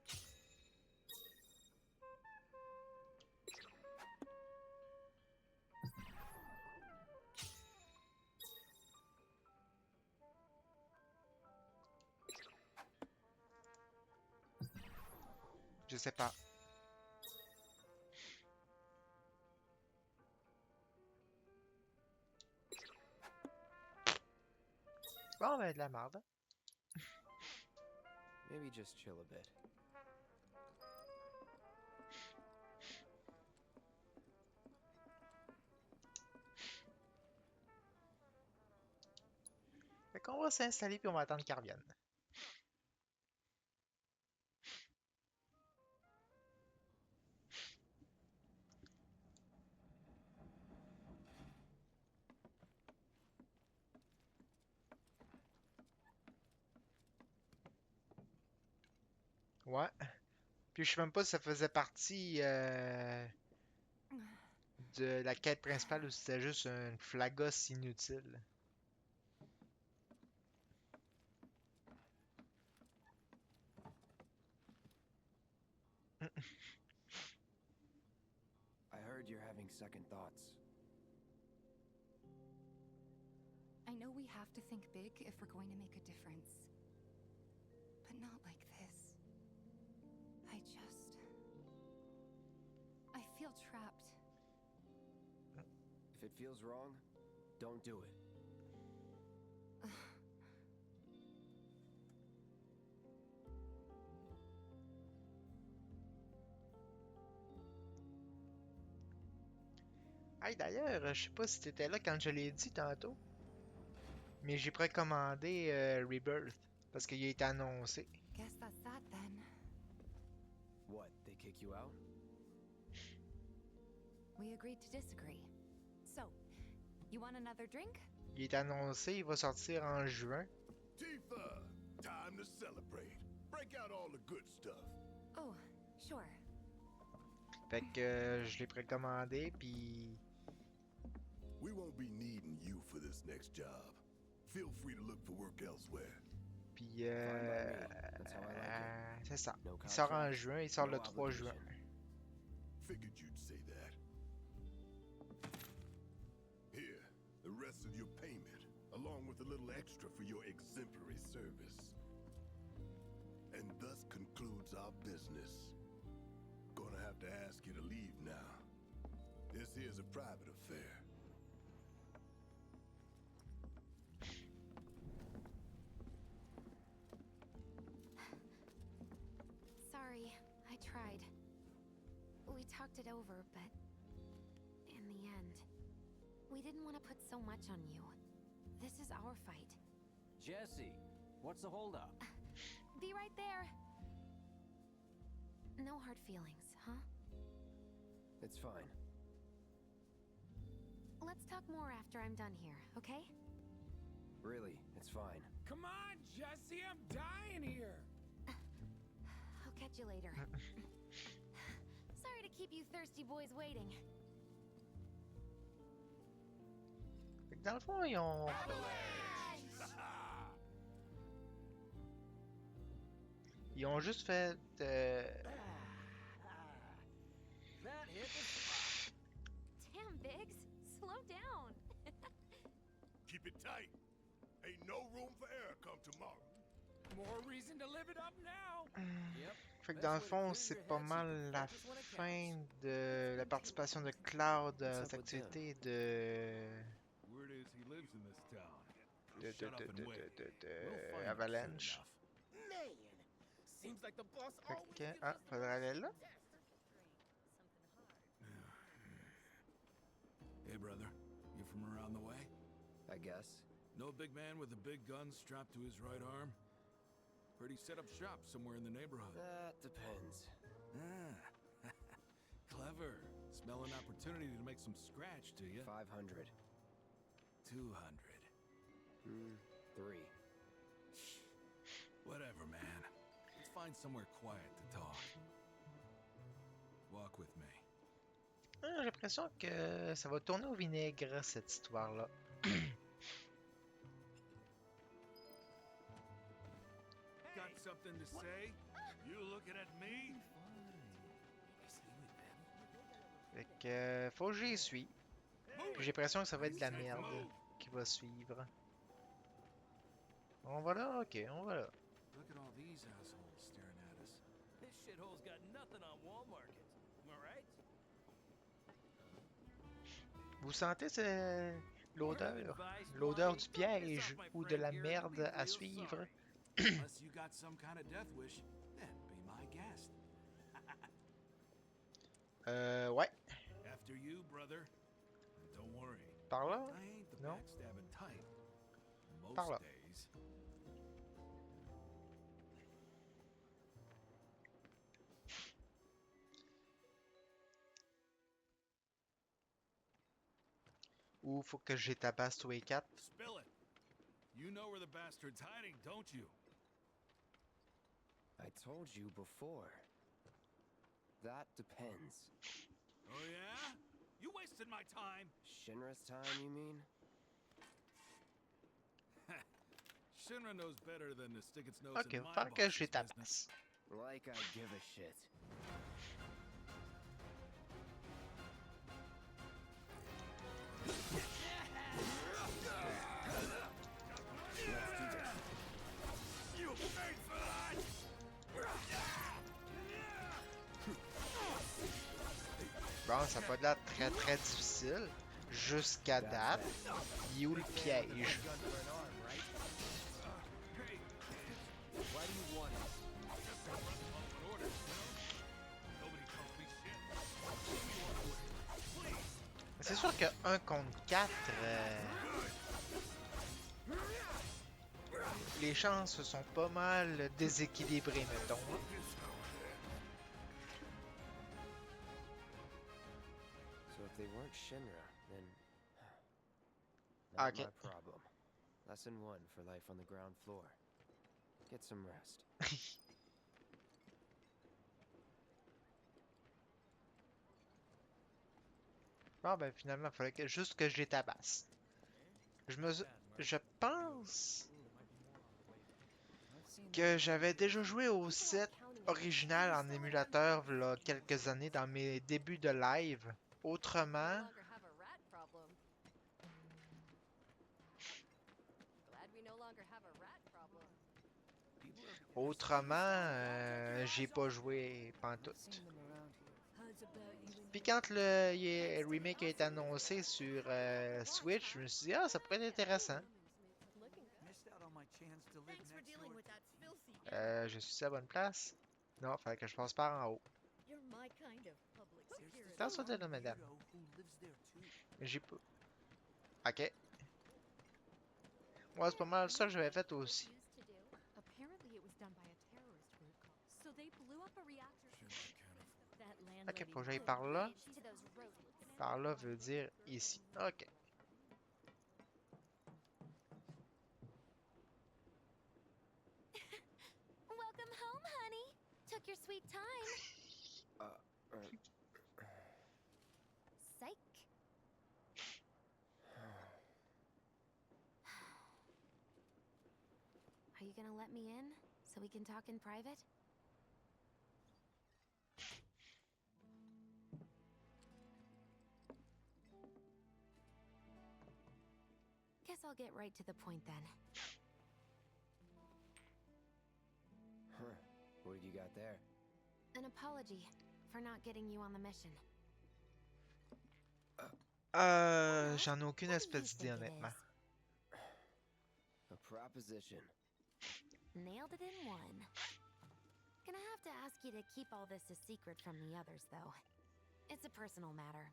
Je sais pas. Bon, ben, de la merde. Maybe just chill a bit. Fait qu'on va s'installer puis on va attendre qu'elle revienne. Ouais. Puis je sais même pas si ça faisait partie de la quête principale ou si c'était juste une flagos inutile. heard you're having second thoughts. I know we have to think big if we're going to make a difference. But not like this. I feel trapped. If it feels wrong, don't do it. Hey, d'ailleurs, je sais pas si t'étais là quand je l'ai dit tantôt, mais j'ai précommandé Rebirth parce qu'il a été annoncé. Guess that's that then. What, they kick you out? We agreed to disagree. So, you want another drink? Il est annoncé, il va sortir en juin. Tifa, time to celebrate. Break out all the good stuff. Oh, sure. Fait que je l'ai précommandé, puis We won't be needing you for this next job. Feel free to look for work elsewhere. puis That's how I like it. c'est ça. No Il sort en contract, juin, il sort no le 3 juin. obligation. Figured you'd say that. Here, the rest of your payment, along with a little extra for your exemplary service. And thus concludes our business. Gonna have to ask you to leave now. This here's a private affair. Sorry, I tried. We talked it over, but in the end, we didn't want to put so much on you. This is our fight. Jesse, what's the holdup? Be right there. No hard feelings, huh? It's fine. Let's talk more after I'm done here, okay? Really, it's fine. Come on, Jesse, I'm dying here. I'll catch you later. Sorry to keep you thirsty boys waiting. Fait que dans le fond, ils ont... Ils ont juste fait... That hit the spot. Damn, Biggs. Slow down. Keep it tight. Ain't no room for error come tomorrow. More reason to live it up now. Yep. Fait que dans le fond, c'est pas mal la fin de la participation de Cloud à cette activité de... Word is he lives in this town. de Shut up and wait. We'll find Avalanche. Man, seems like the boss Fait always que... gives Ah, us faudrait aller là. Hey, brother. You from around the way? I guess. No big man with a big gun strapped to his right arm? Heard he set up shop somewhere in the neighborhood. That depends. Ah. Clever. Smell an opportunity to make some scratch, do you? 500. 200. 3. Whatever, man. Let's find somewhere quiet to talk. Walk with me. J'ai l'impression que ça va tourner au vinaigre, cette histoire-là. Got something to say? You looking at me? Fait que faut que j'y suis. Puis j'ai l'impression que ça va être de la merde qui va suivre. On va là? Ok, on va là. Look at all these assholes staring at us. This shithole's got nothing on Walmart. Am I right? Vous sentez l'odeur? L'odeur du piège ou de la merde à suivre? Unless you got some kind of death wish, then be my guest. Ouais. After you, brother. And don't worry. Par là? I ain't the Non? backstabbing type. Most Par là. days. Ou faut que j'ai tabasse tous les quatre? Spill it. You know where the bastard's hiding, don't you? I told you before. That depends. Oh yeah? You wasted my time. Shinra's time, you mean? Shinra knows better than to stick its nose Ok, in va my falloir que je les boss's tabasse. business. Like I give a shit. ça n'a pas l'air très très difficile. Jusqu'à date. Il est où le piège? Why do you want us? C'est sûr que 1 contre 4, les chances sont pas mal déséquilibrées, mettons. So if they weren't Shinra, then not Okay. my problem. Lesson 1 for life on the ground floor. Get some rest. Bon, ben finalement, il fallait juste que je les tabasse. Je pense que j'avais déjà joué au set original en émulateur il y a quelques années dans mes débuts de live. Autrement, j'ai pas joué pantoute. Puis quand le remake a été annoncé sur Switch, je me suis dit, ah, ça pourrait être intéressant. Je suis à la bonne place? Non, il fallait que je passe par en haut. Dans ce là, madame. J'ai pas. Ok. Ouais, c'est pas mal ça que j'avais fait aussi. Ok, faut que j'aille par là. Par là veut dire ici. Ok. Welcome home, honey. Took your sweet time. Psych. Are you gonna let me in so we can talk in private? Guess I'll get right to the point then. Huh. What have you got there? An apology for not getting you on the mission. J'en ai aucune espèce d'idée, honnêtement. A proposition. Nailed it in one. Gonna have to ask you to keep all this a secret from the others, though. It's a personal matter.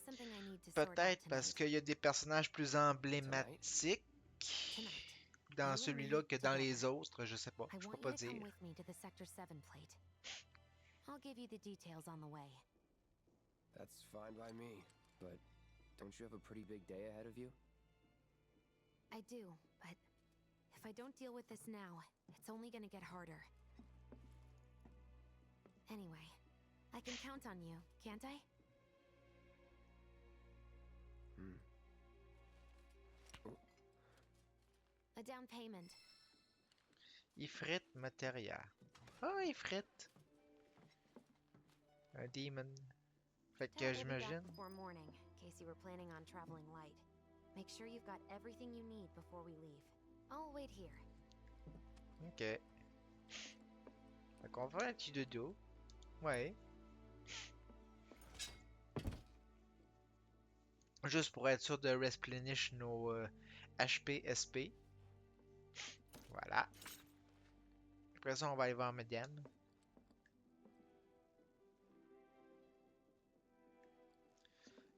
Something I need to sort out Peut-être parce tonight. qu'il y a des personnages plus emblématiques dans celui-là que dans les autres, je sais pas. I Je peux want pas you to come dire. with me to the Sector 7 plate. I'll give you the details on the way. That's fine by me, but don't you have a pretty big day ahead of you? I do, but if I don't deal with this now, it's only gonna get harder. Anyway, I can count on you, can't I? A down payment. Ifrit Materia. Ah, Ifrit. Un demon. Fait que Dad will be j'imagine. back before morning, in case you were planning on traveling light. Make sure you've got everything you need before we leave. I'll wait here. Ok. Fait qu'on va un petit dodo. Ouais. Juste pour être sûr de replenish nos HP, SP. Voilà. Après ça, on va aller voir Mediane.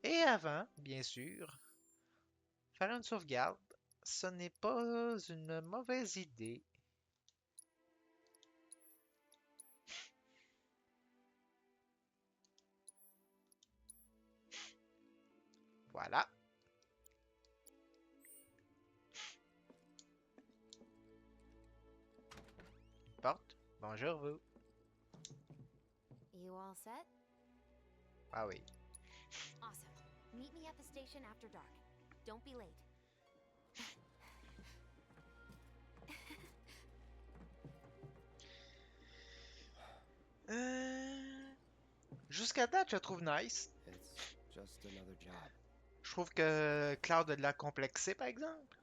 Et avant, bien sûr, faire une sauvegarde, ce n'est pas une mauvaise idée. Voilà. Porte. Bonjour vous. You all set? Ah oui. Awesome. Meet me at the station after dark. Don't be late. Jusqu'à date, je trouve nice. It's just another job. Je trouve que Cloud l'a complexé, par exemple.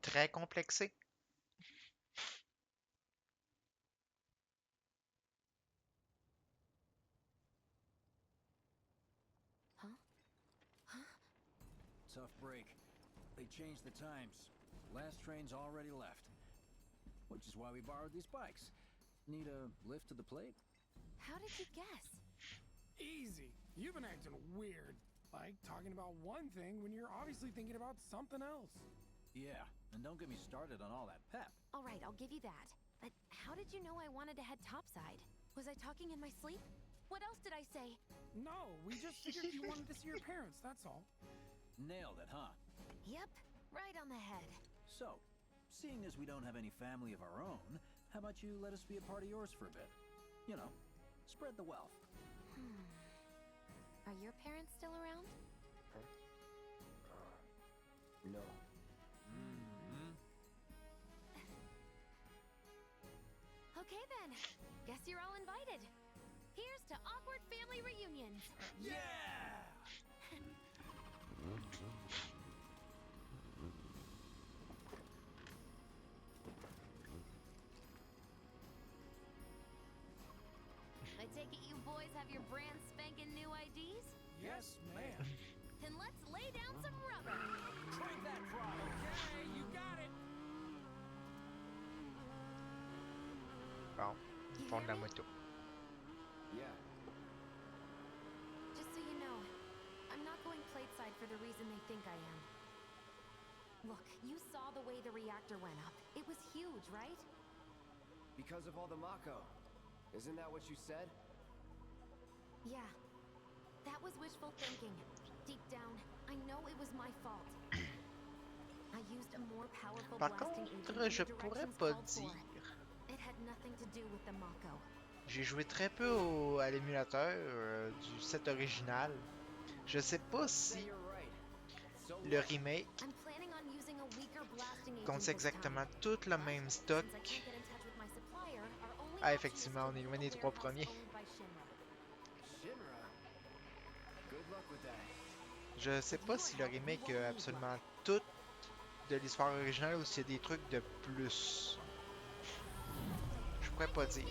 Très complexé. tough break. They changed the times. Last train's already left. Which is why we borrowed these bikes. Need a lift to the plate? How did you guess? Easy. You've been acting weird. Like talking about one thing when you're obviously thinking about something else. Yeah, and don't get me started on all that pep. All right, I'll give you that. But how did you know I wanted to head topside? Was I talking in my sleep? What else did I say? No, we just figured you wanted to see your parents, that's all. Nailed it, huh? Yep, right on the head. So, seeing as we don't have any family of our own, how about you let us be a part of yours for a bit? You know, spread the wealth. Are your parents still around? No. Okay then. Guess you're all invited. Here's to awkward family reunions. Yeah! I take it you boys have your brand spanking new IDs? Yes, ma'am. Then let's lay down some rubber. Crank that throttle. Okay, you got it. Bon, ils font de la moto. Yeah. Just so you know, I'm not going plateside for the reason they think I am. Look, you saw the way the reactor went up. It was huge, right? Because of all the Mako. Isn't that what you said? Yeah. That was wishful thinking. Deep down, I know it was my fault. I used a more powerful Par blasting agent contre, than je the pourrais directions pas called for. dire. It had nothing to do with the Mako. J'ai joué très peu à l'émulateur du set original. Je sais pas si le remake I'm planning on using a weaker blasting agent contient this time. exactement tout le même stock. Since I can't get in touch with my supplier, our only Ah, option is effectivement, on est loin des to trois a warehouse premiers. owned by Shinra. Shinra. Good luck with that. Je sais pas si le remake a absolument tout de l'histoire originale ou s'il y a des trucs de plus. Je pourrais pas dire.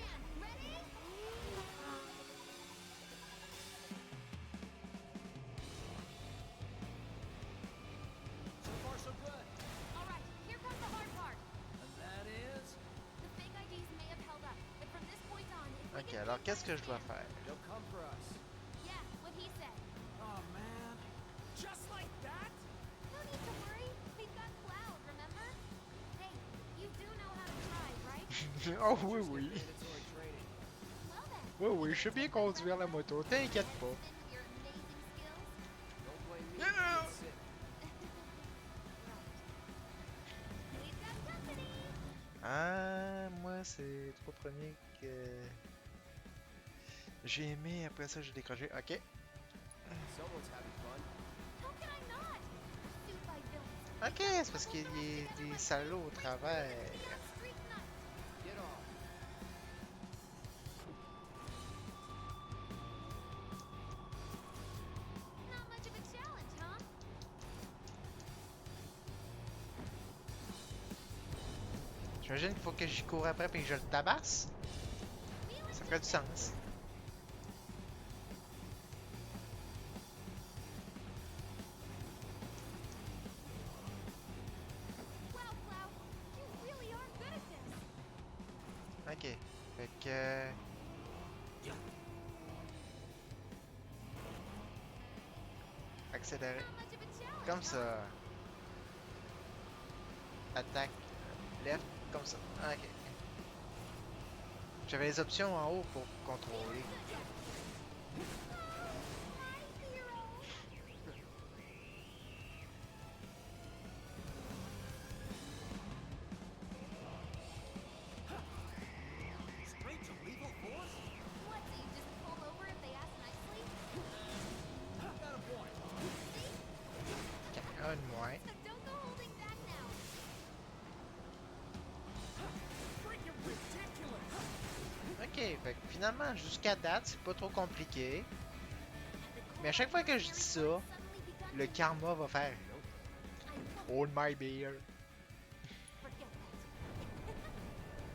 So far, so good. All right, here comes the hard part. And that is... The fake IDs may have held up, but from this point on, if we Ok, get alors qu'est-ce que je dois faire? They'll come for us. yeah, what he said. Oh, man. Just like that? No need to worry. We've got Cloud, remember? Hey, you do know how to drive, right? Oh oui, oui. Mandatory training. Well then. Oui, oui, je sais bien conduire la moto, t'inquiète pas. With your amazing skills. Don't blame me. Yeah. It's it. We've got company. Ah, moi, c'est les trois premiers que j'ai aimé, après ça, j'ai décroché. Ok. Someone's having fun. How can I not? Pursued by villains. Ok, c'est parce qu'il y a des salauds au travers. Street night. Get off. Not much of a challenge, huh? J'imagine qu'il faut que j'y cours après et que je le tabasse. Ça ferait du sens. Wow, Cloud, you really are good at this. Ok. Fait que... Accélérer. Not much of a challenge. Comme ça. Attaque. Left. Comme ça. Ok. J'avais les options en haut pour contrôler. Straight to lethal force? What, so you just pull over if they ask nicely? Got a point. Ok, un de moins. So don't go holding back now. Freaking ridiculous. Ok, fait que finalement, jusqu'à date, c'est pas trop compliqué. Mais à chaque fois que je dis ça, le karma va faire Hold my beer. Forget that.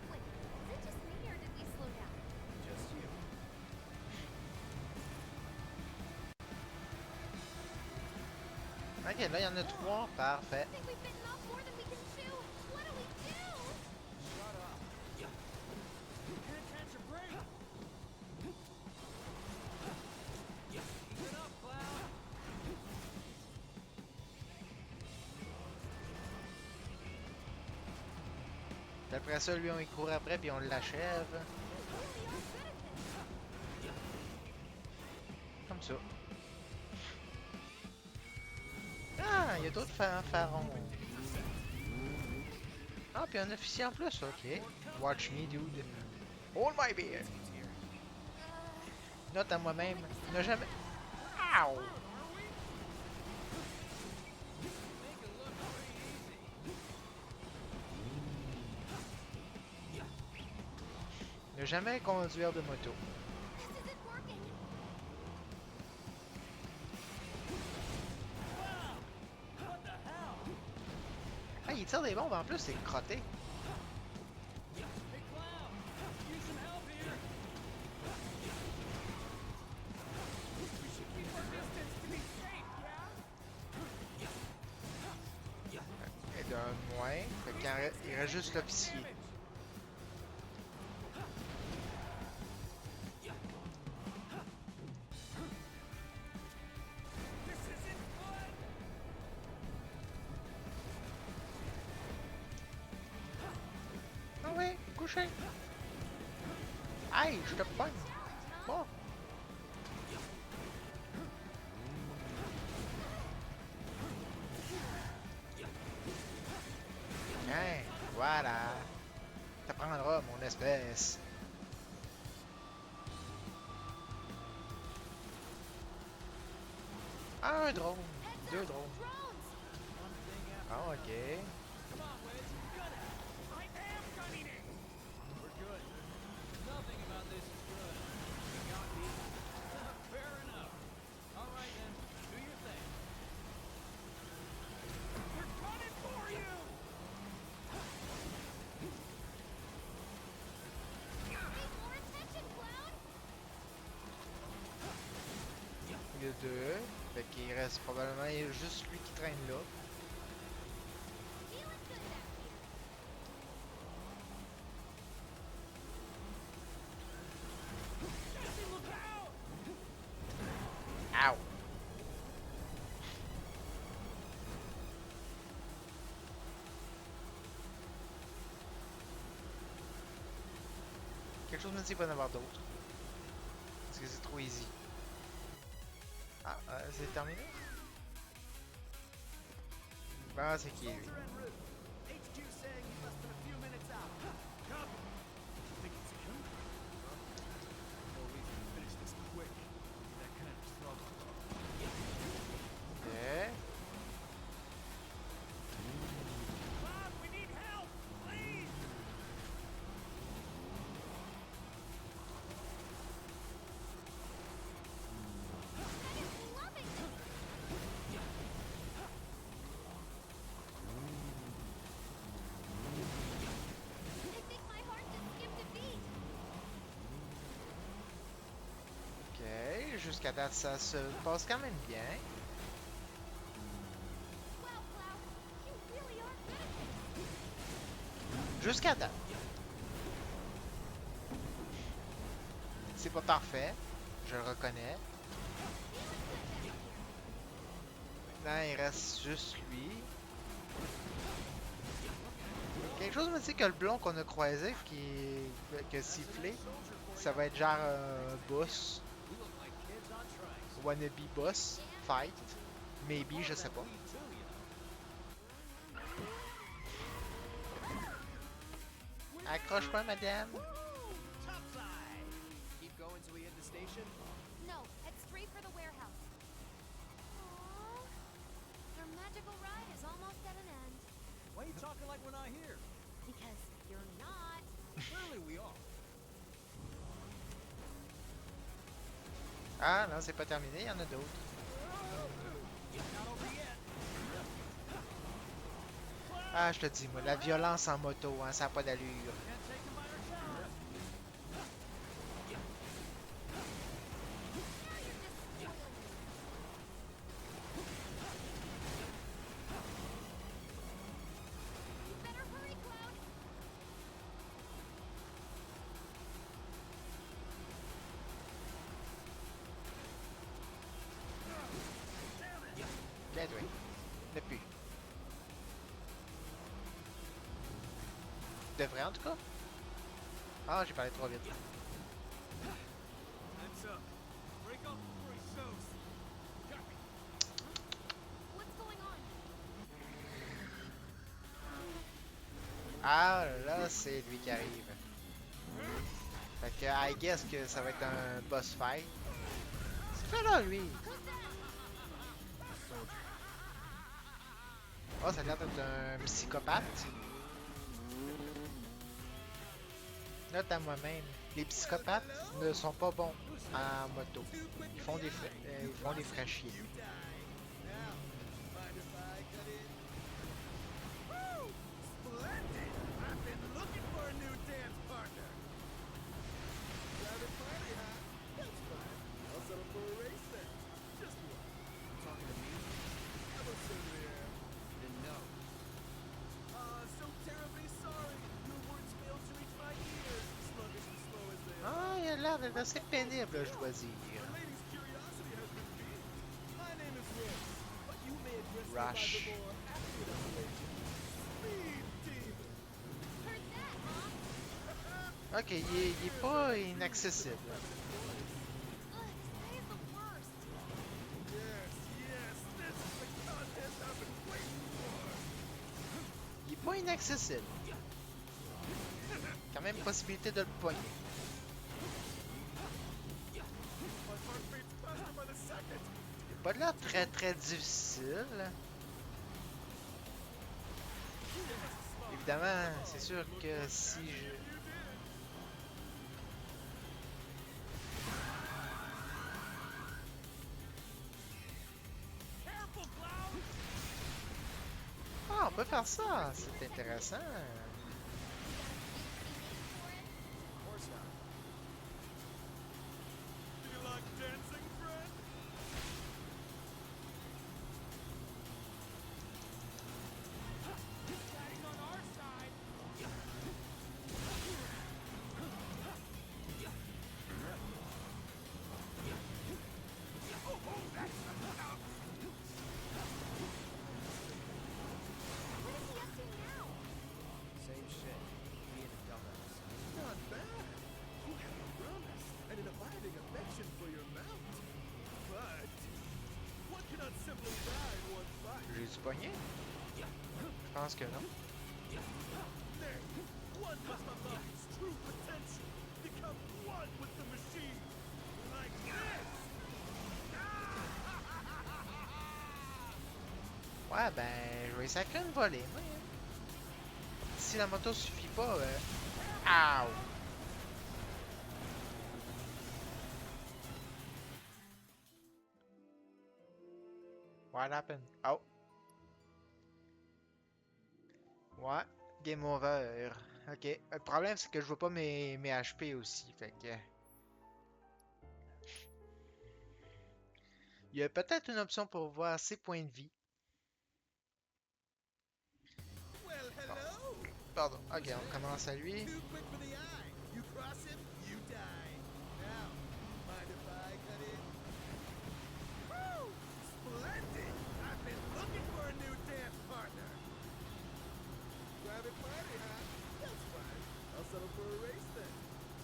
Wait, is it just me or did we slow down? Just you. Ok, là, il y en a 3. Parfait. I think we've bitten off more than we can chew. What do we do? Shut up. You can't catch a break. Keep it up, Cloud. Puis après ça, lui, on y court après, puis on l'achève. Comme ça. Ah, il y a d'autres pharaons. Ah, puis un officier en plus, ok. Watch me, dude. Hold my beer. Note à moi-même, ne jamais... Ow! Ne jamais conduire de moto. Ah, il tire des bombes en plus, c'est crotté. Et d'un moins, fait qu'il il reste juste l'officier. Ah ouais, couché. Aïe, je te pogne. Bon. Hein, voilà. T'apprendras, mon espèce. Ah, un drone. 2 drones. Ah, ok. We're good. Nothing about this is good. You got me. Fair enough. All right then, do your thing. We're coming for you. Pay more attention, Cloud! Il y a 2. Fait qu'il reste probablement juste lui qui traîne là. Ow! Quelque chose me dit qu'il va y en avoir d'autres. Parce que c'est trop easy. Ah, c'est terminé? Ah, c'est qui lui? HQ saying he's less than a few minutes out. Copy. Think it's him? No reason to finish this quick. That kind of trouble. Okay. Cloud, we need help! Please! Ok, jusqu'à date, ça se passe quand même bien. Jusqu'à date. C'est pas parfait, je le reconnais. Là, il reste juste lui. Quelque chose me dit que le blond qu'on a croisé, qui a sifflé, ça va être genre un boss. Wannabe boss fight. Maybe, je sais pas. Accroche-toi, madame. Keep going till we hit the station? No, head straight for the warehouse. Aww. Our magical ride is almost at an end. Why are you talking like we're not here? Because you're not. Clearly we are. Ah non, c'est pas terminé, il y en a d'autres. Ah, je te dis, moi, la violence en moto, hein, ça n'a pas d'allure. Devrait en tout cas. Ah, j'ai parlé trop vite. Heads up. Break off before he shows. Copy. What's going on? Ah, là, c'est lui qui arrive. Fait que, I guess que ça va être un boss fight. C'est fait là, lui. Oh, ça a l'air d'être un psychopathe. Note à moi-même, les psychopathes ne sont pas bons en moto. Ils font des frais chier. Ah, il a l'air d'être assez pénible, je dois dire. Rush. Ok, il est pas inaccessible. Il est pas inaccessible. Quand même possibilité de le poigner. Il a pas de l'air très très difficile. Évidemment, c'est sûr que si je... Ah, on peut faire ça, c'est intéressant. Same shit. Being a dumbass. Not bad. You have a promise and an abiding affection for your mount. But one cannot simply die in one fight. J'ai du poignet? Je pense que non. Nay, one must unlock his true potential. Become one with the machine. Like this. Ouais, ben, je vais essayer qu'une volée, moi. Si la moto suffit pas, Ow! What happened? Oh! Ouais, game over. Ok, le problème c'est que je vois pas mes HP aussi, fait que... Il y a peut-être une option pour voir ses points de vie. Well, hello. Pardon, ok, on commence à lui. Too quick for the eye. You cross him, you die. Now, mind if I cut in? Woo! Splendid! I've been looking for a new dance partner. Private party, huh? That's fine. I'll settle for a race then.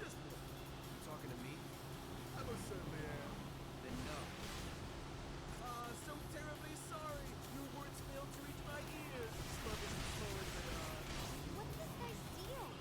Just one. You talking to me? I most certainly am. Then no. So terribly sorry. Your words failed to reach my ears. Sluggish and slow as they are. What's this guy's deal?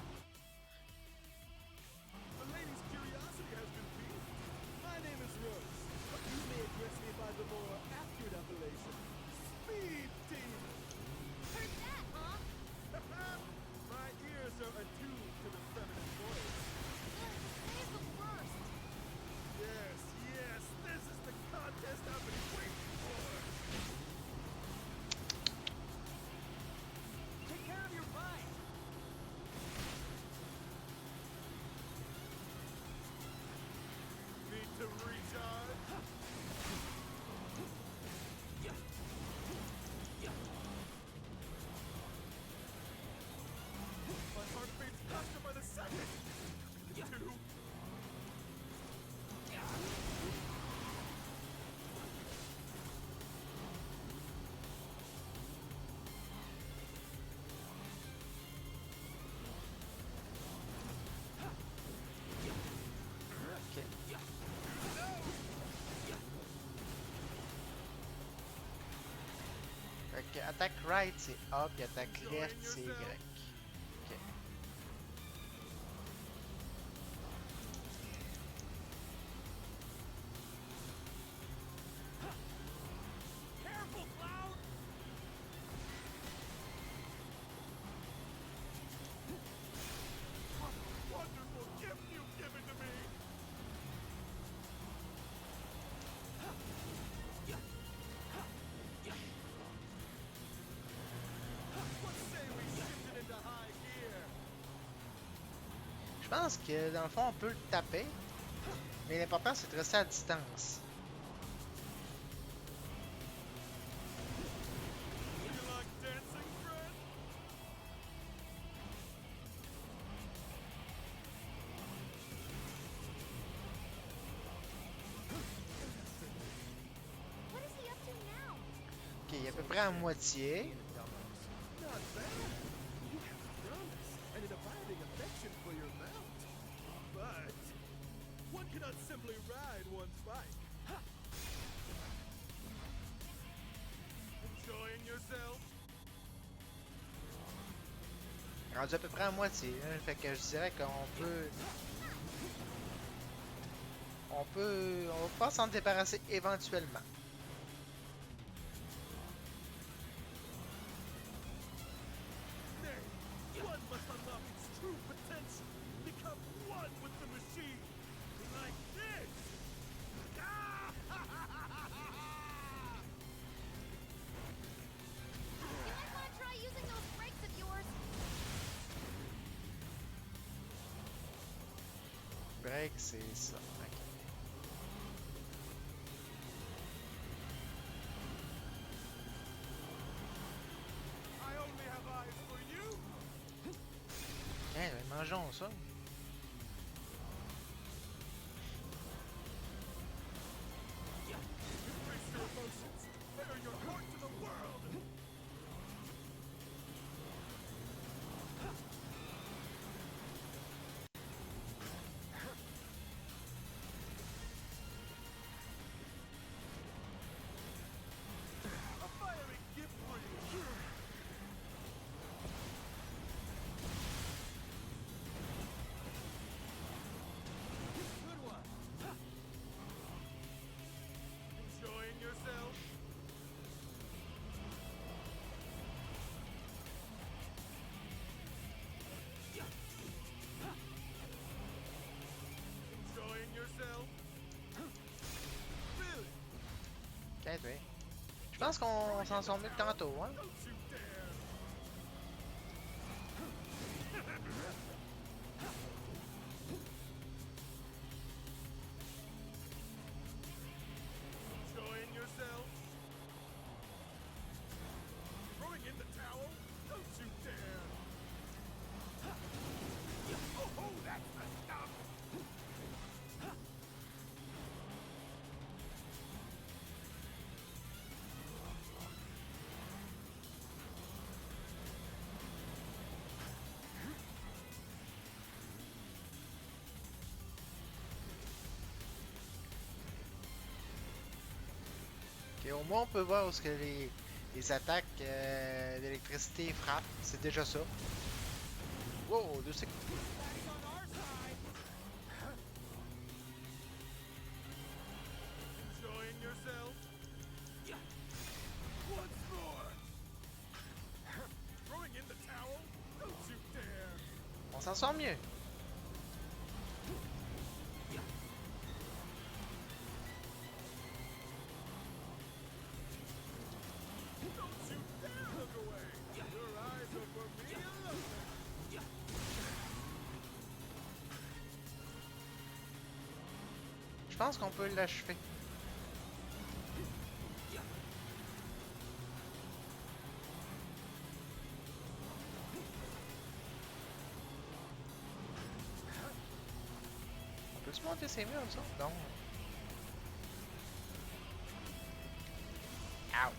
que attaque right c'est A, puis attaque left c'est Y. Ok. Careful, Cloud! What a wonderful gift you've given to me! What say we shift it into high gear? Je pense que dans le fond on peut le taper, mais l'important c'est de rester à distance. You like dancing, friend? What is he up to now? Ok, il est à peu près à moitié. Not bad. You have promise and an abiding affection for your mount. But one cannot simply ride one's bike. Enjoying yourself? Rendu à peu près à moitié. Hein, fait que je dirais qu'on peut. On va pas s'en débarrasser éventuellement. Nay, one must unlock its true potential. Become one with the machine. Like this. You might want to try using those brakes of yours. Break, c'est ça. Ok. I only have eyes for you. Hey, mangeons ça. Embrace your emotions. Bare your heart to the world. A fiery gift for you. Good one. Enjoying yourself? Enjoying yourself? Really? Ok, oui. Je pense qu'on s'en sort mieux que tantôt, hein. Don't you dare! Enjoying yourself? Throwing in the towel? Don't you dare! Oh, that's the stuff! Ok, au moins on peut voir où est-ce que les attaques d'électricité frappent. C'est déjà ça. Wow, 2 secondes. Enjoying yourself? Once more! Throwing in the towel? Don't you dare! On s'en sort mieux. Don't you dare look away! Your eyes are for me alone! Je pense qu'on peut l'achever. On peut-tu monter ces murs, ça? Non. Ow.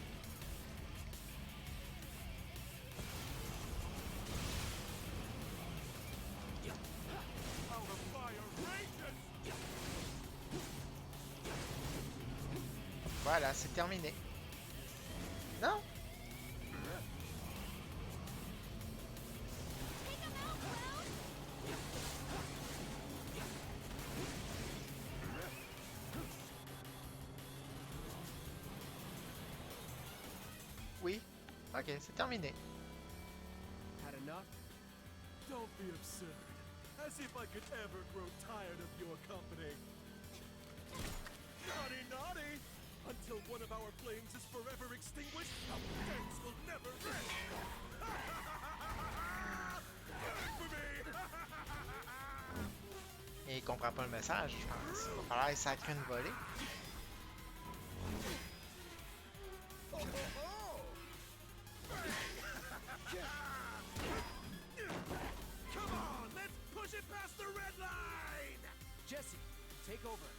How the fire rages! Voilà, c'est terminé. Non? Ok, c'est terminé. Had enough? Don't be absurd. As if I could ever grow tired of your company. Naughty, naughty! Until one of our flames is forever extinguished, our thanks will never end! Good for me! Et il comprend pas le message, je pense. Il va falloir qu'il sacre une volée. Oh, oh, oh! Come on, let's push it past the red line! Jesse, take over.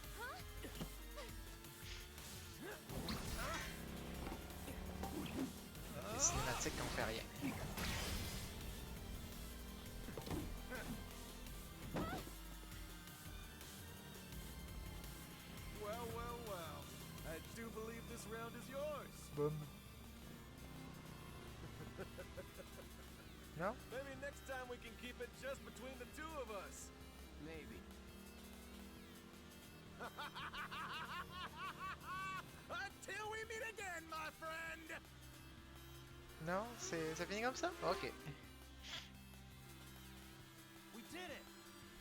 Les cinématiques n'ont fait rien. Well, well, well. I do believe this round is yours. Boom. No? Maybe next time we can keep it just between the two of us. Maybe. Until we meet again, my friend! Non? Ça finit comme ça? Ok. We did it!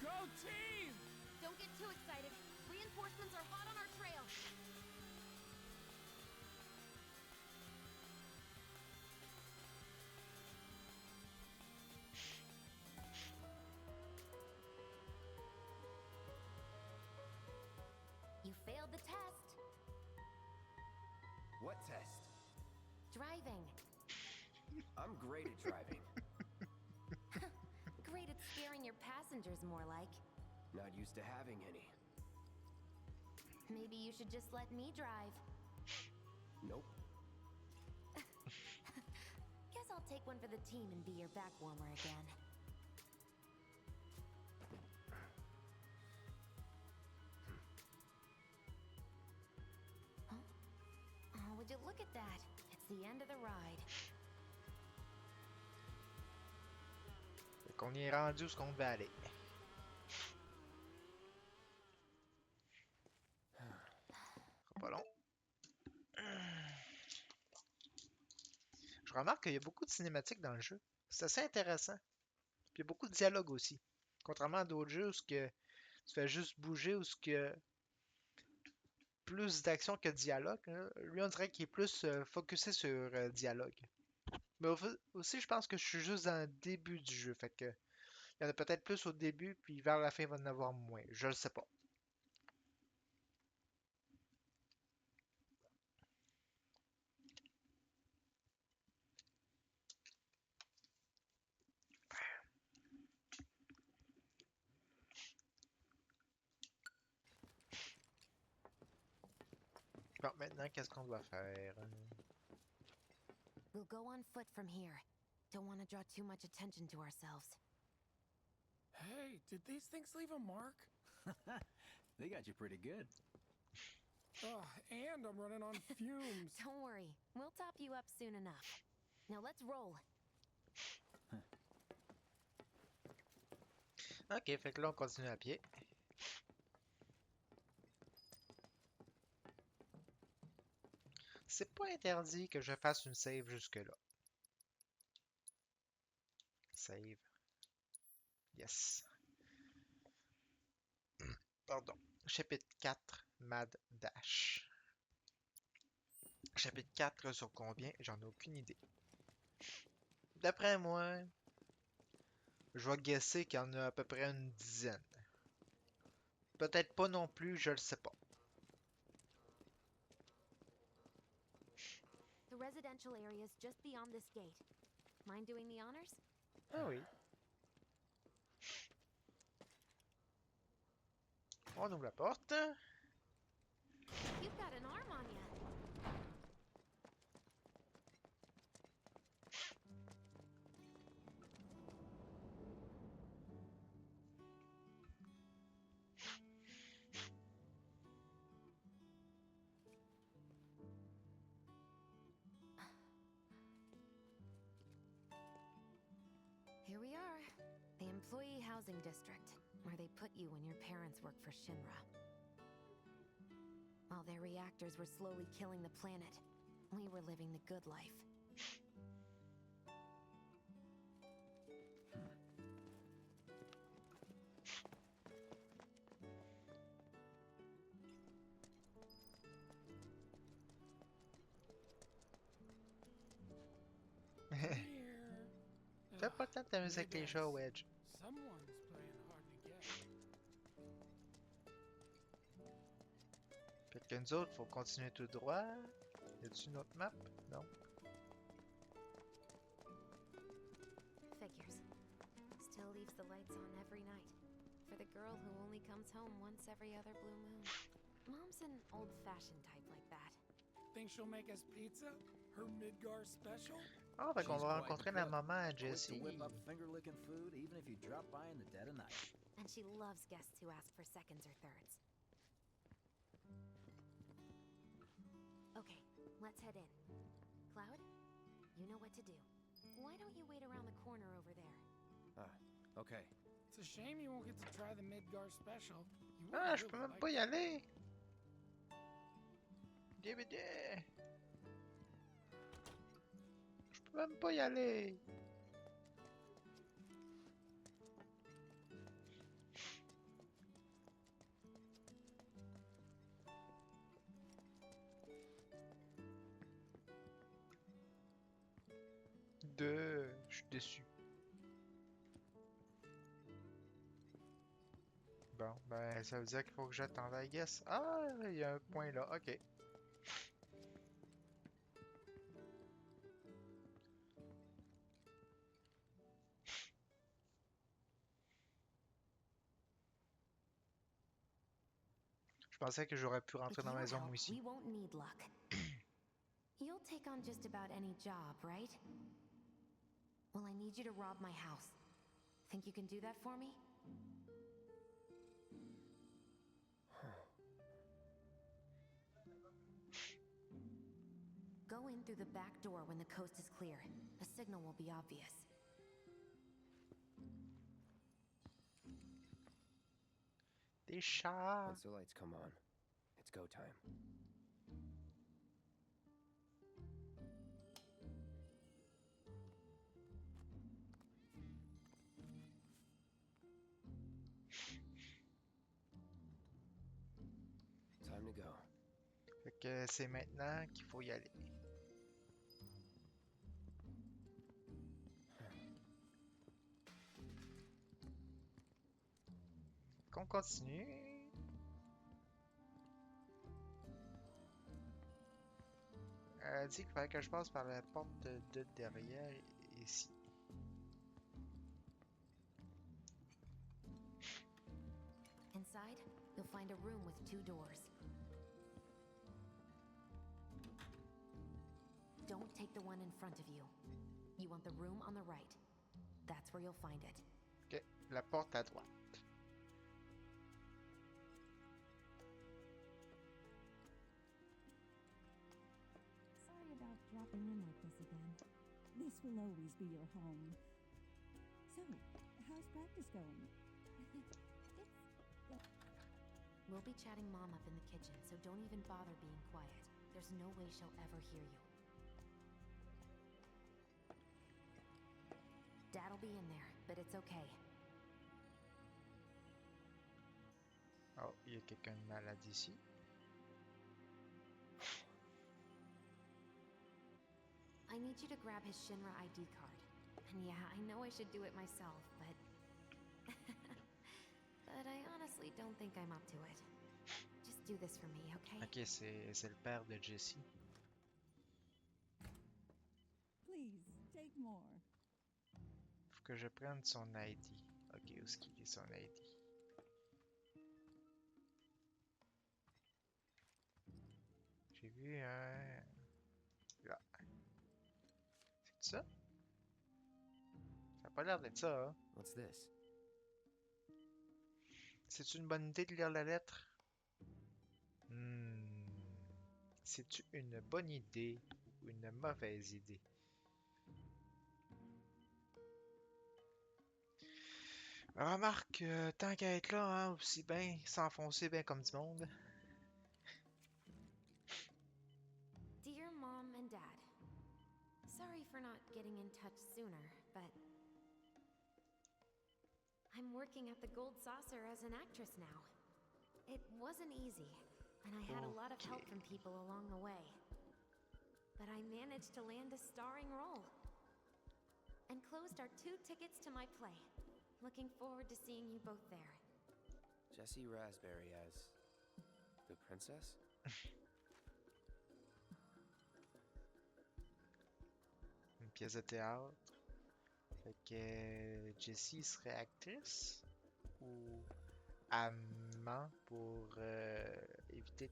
Go team! Don't get too excited. Reinforcements are hot on our trail. You failed the test. What test? Driving. I'm great at driving. Great at scaring your passengers, more like. Not used to having any. Maybe you should just let me drive. Nope. Guess I'll take one for the team and be your back warmer again. Huh? Oh, would you look at that? It's the end of the ride. Fait qu'on y est rendu où ce qu'on devait aller. Pas long. Je remarque qu'il y a beaucoup de cinématiques dans le jeu. C'est assez intéressant. Puis il y a beaucoup de dialogue aussi. Contrairement à d'autres jeux où ce que tu fais juste bouger ou ce que plus d'action que de dialogue. Hein. Lui, on dirait qu'il est plus focusé sur dialogue. Mais aussi, je pense que je suis juste dans le début du jeu. Fait que il y en a peut-être plus au début, puis vers la fin, il va en avoir moins. Je le sais pas. Bon, maintenant, qu'est-ce qu'on doit faire? We'll go on foot from here. Don't want to draw too much attention to ourselves. Hey, did these things leave a mark? They got you pretty good. Oh, and I'm running on fumes. Don't worry. We'll top you up soon enough. Now let's roll. Ok, fait que là, on continue à pied. C'est pas interdit que je fasse une save jusque-là. Save. Yes. Pardon. Chapitre 4, Mad Dash. Chapitre 4 sur combien? J'en ai aucune idée. D'après moi, je vais guesser qu'il y en a à peu près une dizaine. Peut-être pas non plus, je le sais pas. The residential area is just beyond this gate. Mind doing the honors? Ah oui. On ouvre la porte. You've got an arm on you. Here we are. The Employee Housing District, where they put you when your parents work for Shinra. While their reactors were slowly killing the planet, we were living the good life. here. T'as pas le temps de t'amuser avec les chats, Wedge. Someone's playing hard to get. Fait que nous autres, faut continuer tout droit. Y a-tu une autre map? Non. Figures. Still leaves the lights on every night. For the girl who only comes home once every other blue moon. Mom's an old-fashioned type like that. Think she'll make us pizza? Her Midgar special? Ah, fait qu'on va rencontrer la maman à Quick Jessie. to whip up finger-licking food, even if you drop by in the dead of night. And she loves guests who ask for seconds or thirds. Okay, let's head in. Cloud, you know what to do. Why don't you wait around the corner over there? Okay. It's a shame you won't get to try the Midgar special. You Ah, would je peux really même like pas y it. aller! DVD! Je peux même pas y aller! Je suis déçu. Bon, ben ça veut dire qu'il faut que j'attende, I guess. Ah, il y a un point là, ok. Je pensais que j'aurais pu rentrer With dans la your maison help, moi aussi. we won't need luck. You'll take on just about any job, right? Well, I need you to rob my house. Think you can do that for me? Go in through the back door when the coast is clear. The signal will be obvious. Des chats! Once the lights come on, it's go time. Time to go. Fait que c'est maintenant qu'il faut y aller. Qu'on continue. Elle dit qu'il fallait que je passe par la porte de derrière ici. Inside, you'll find a room with 2 doors. Don't take the one in front of you. You want the room on the right. That's where you'll find it. Ok, la porte à droite. Sorry about dropping in like this again. This will always be your home. So, how's practice going? We'll be chatting Mom up in the kitchen, so don't even bother being quiet. There's no way she'll ever hear you. Dad'll be in there, but it's okay. Oh, il y a quelqu'un de malade ici. I need you to grab his Shinra ID card. And yeah, I know I should do it myself, but... but I honestly don't think I'm up to it. Just do this for me, okay? Ok, c'est le père de Jessie. Please, take more. Faut que je prenne son ID. Ok, où est-ce qu'il est son ID? J'ai vu un... Là. C'est ça? Ça a pas l'air d'être ça, hein? What's this? C'est une bonne idée de lire la lettre? C'est-tu une bonne idée ou une mauvaise idée? Remarque, tant qu'à être là, hein, aussi bien s'enfoncer bien comme du monde. Dear Mom and Dad, sorry for not getting in touch sooner, but I'm working at the Gold Saucer as an actress now. It wasn't easy, and I had a lot of help from people along the way. But I managed to land a starring role. and closed our 2 tickets to my play. Looking forward to seeing you both there. Jessie Raspberry as the princess? Une pièce de théâtre. Fait que Jessie serait actrice ou amant pour éviter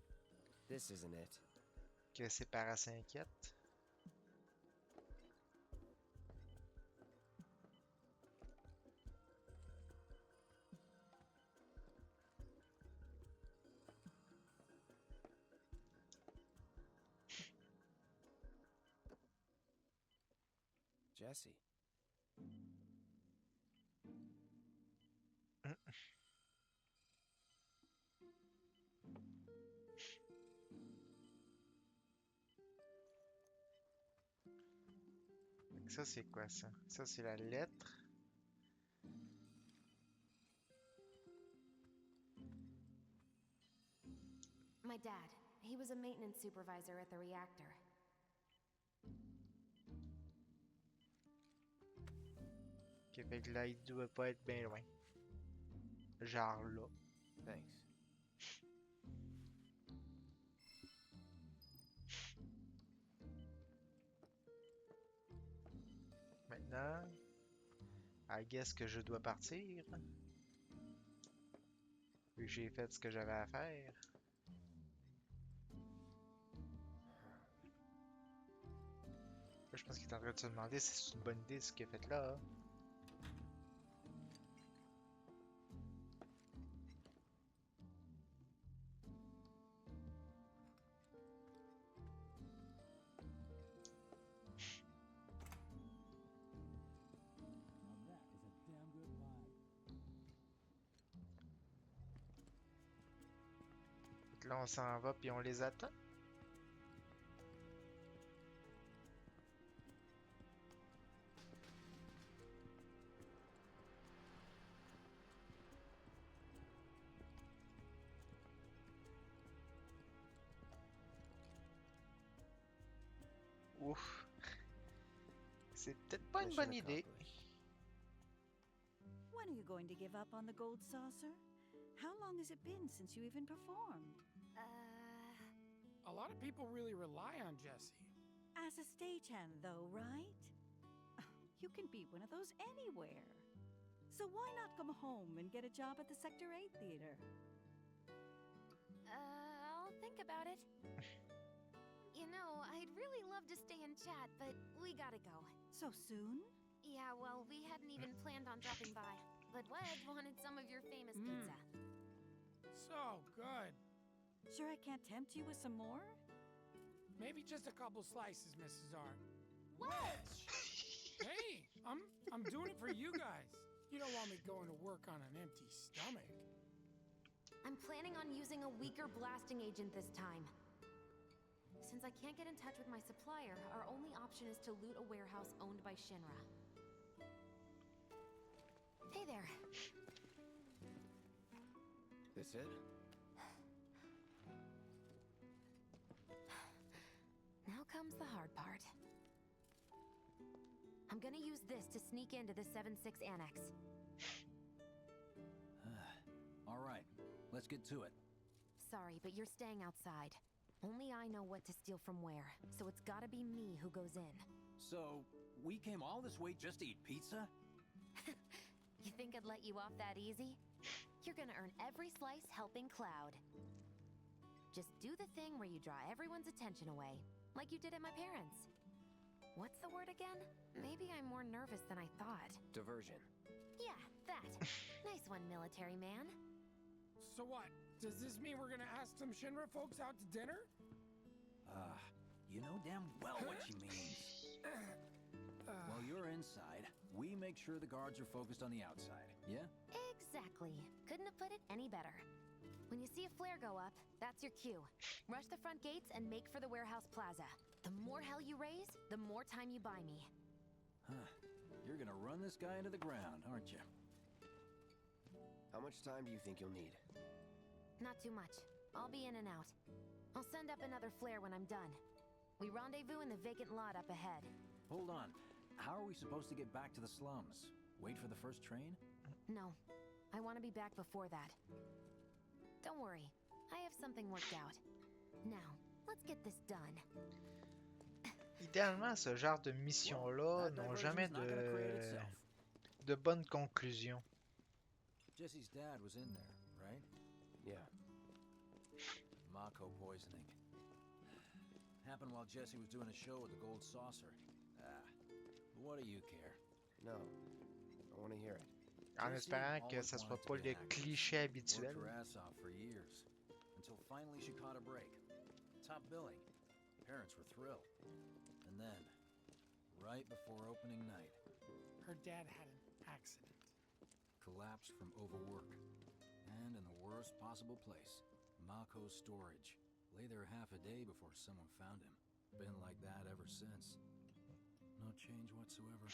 This isn't it. que ses parents s'inquiètent. Jessie. Ça, c'est quoi ça? Ça, c'est la lettre. My dad. He was a maintenance supervisor at the reactor. Ok, fait que là, il doit pas être bien loin. Genre là. Thanks. Maintenant, I guess que je dois partir. Vu que j'ai fait ce que j'avais à faire. Là, je pense qu'il est en train de se demander si c'est une bonne idée ce qu'il a fait là. Hein. Là, on s'en va puis on les attend. Ouf. C'est peut-être pas une bonne idée. When are you going to give up on the gold saucer? How long has it been since you even performed? A lot of people really rely on Jessie. As a stagehand, though, right? You can be one of those anywhere. So why not come home and get a job at the Sector 8 theater? I'll think about it. You know, I'd really love to stay and chat, but we gotta go. So soon? Yeah, well, we hadn't even planned on dropping by. But Wed wanted some of your famous pizza. So good. Sure I can't tempt you with some more? Maybe just a couple slices, Mrs. R. Wedge! Hey, I'm doing it for you guys. You don't want me going to work on an empty stomach. I'm planning on using a weaker blasting agent this time. Since I can't get in touch with my supplier, our only option is to loot a warehouse owned by Shinra. Hey there. This it? Now comes the hard part. I'm gonna use this to sneak into the 7-6 annex. All right, let's get to it. Sorry, but you're staying outside. Only I know what to steal from where, so it's gotta be me who goes in. So, we came all this way just to eat pizza? You think I'd let you off that easy? You're gonna earn every slice helping Cloud. Just do the thing where you draw everyone's attention away, like you did at my parents'. What's the word again? Maybe I'm more nervous than I thought. Diversion. Yeah, that. Nice one, military man. So what? Does this mean we're gonna ask some Shinra folks out to dinner? You know damn well what she means. While you're inside, we make sure the guards are focused on the outside, yeah? Exactly. Couldn't have put it any better. When you see a flare go up, that's your cue. Rush the front gates and make for the warehouse plaza. The more hell you raise, the more time you buy me. Huh. You're gonna run this guy into the ground, aren't you? How much time do you think you'll need? Not too much. I'll be in and out. I'll send up another flare when I'm done. We rendezvous in the vacant lot up ahead. Hold on. How are we supposed to get back to the slums? Wait for the first train? No, I want to be back before that. Don't worry, I have something worked out. Now, let's get this done. Idéalement, ce genre de missions-là That n'ont diversion's jamais not gonna create itself. de bonnes conclusions. Jesse's dad was in there, right? Yeah. Mako poisoning. Happened while Jesse was doing a show with the Gold Saucer. What do you care? No. I want to hear it. En Jessie espérant que always ça soit wanted to pas be le an actress. cliché Worked habituel. her ass off for years, until finally she caught a break. Top billing. Parents were thrilled. And then, right before opening night, Her dad had an accident. collapsed from overwork. And in the worst possible place, Mako's storage. Lay there half a day before someone found him. Been like that ever since. No change whatsoever.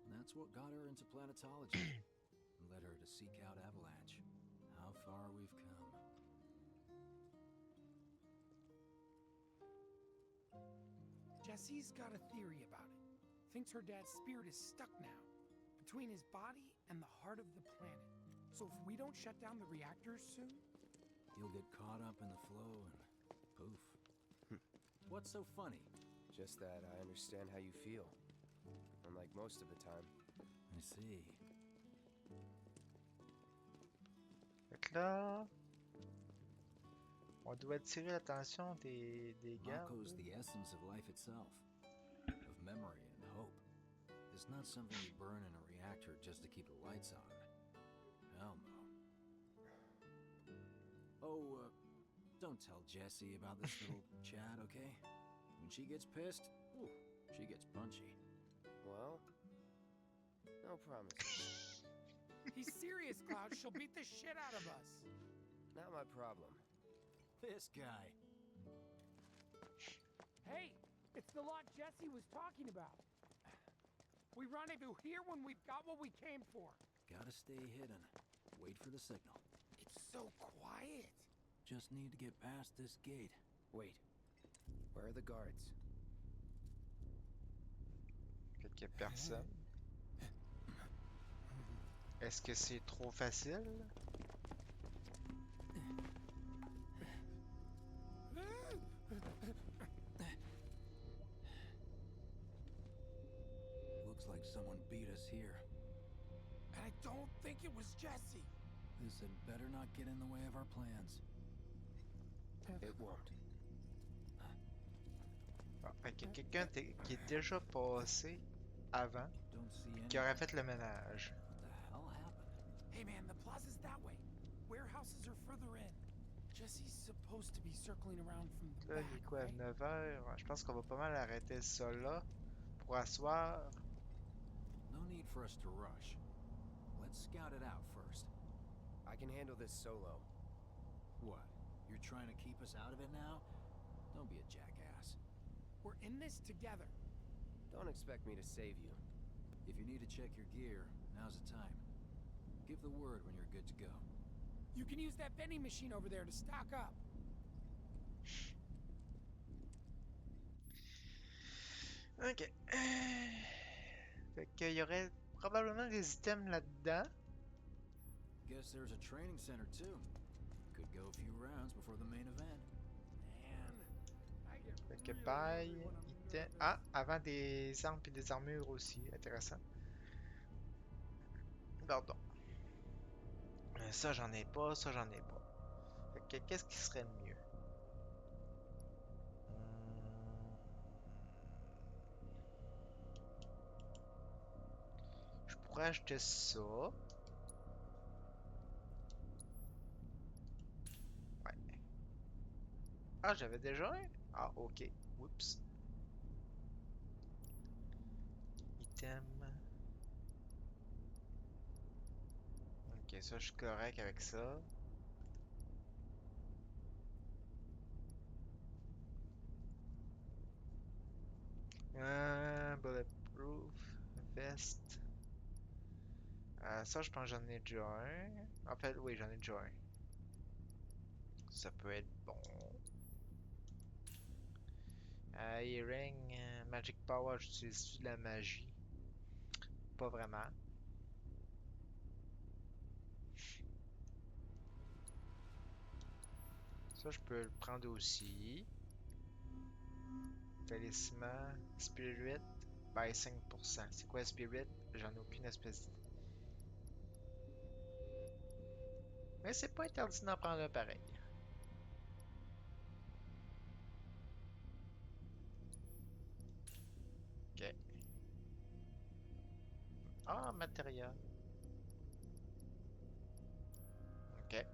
And that's what got her into planetology. And led her to seek out Avalanche. How far we've come. Jesse's got a theory about it. Thinks her dad's spirit is stuck now, between his body and the heart of the planet. So if we don't shut down the reactors soon, You'll get caught up in the flow and poof. What's so funny? Just that I understand how you feel. Unlike most of the time. I see. Fait que là, on doit attirer l'attention des gardes. Mako's the essence of life itself. Of memory and hope. It's not something you burn in a reactor just to keep the lights on. Hell no. Oh, don't tell Jessie about this little chat, okay? When she gets pissed, ooh, she gets punchy. Well, no promises. he's serious, Cloud. She'll beat the shit out of us. Not my problem. This guy. Hey, it's the lot Jesse was talking about. We rendezvous here when we've got what we came for. Gotta stay hidden. Wait for the signal. It's so quiet. Just need to get past this gate. Wait. Where are the guards? Fait qu'il y a personne. Est-ce que c'est trop facile? Looks like someone beat us here. And I don't think it was Jesse. This had better not get in the way of our plans. It won't. Bon, fait qu'il y a quelqu'un qui est déjà passé avant, qui aurait fait le ménage. Hey man, the plaza's that way. Warehouses are further in. Jesse's supposed to be circling around from the Là, back, il est quoi, right? 9h? Je pense qu'on va pas mal arrêter ça là pour asseoir. No need for us to rush. Let's scout it out first. I can handle this solo. What? You're trying to keep us out of it now? Don't be a jackass. We're in this together. Don't expect me to save you. If you need to check your gear, now's the time. Give the word when you're good to go. You can use that vending machine over there to stock up. Ok. Fait qu'il y aurait probablement des items là-dedans. Guess there's a training center too. Could go a few rounds before the main event. Fait que buy, item. Ah, avant des armes et des armures aussi. Intéressant. Pardon. Ça j'en ai pas, ça j'en ai pas. Fait que qu'est-ce qui serait le mieux? Je pourrais acheter ça. Ouais. Ah, j'avais déjà un? Ah, ok. Oups. Item. Ok, ça, je suis correct avec ça. Bulletproof. Vest. Ça, je pense que j'en ai déjà un. En fait, oui, j'en ai déjà un. Ça peut être bon. Earring, Magic Power, j'utilise de la magie. pas vraiment. Ça, je peux le prendre aussi. Talisman, Spirit, by 5%. C'est quoi Spirit? J'en ai aucune espèce d'idée. Mais c'est pas interdit d'en prendre un pareil. Ok. Ah, matériel. Ok. When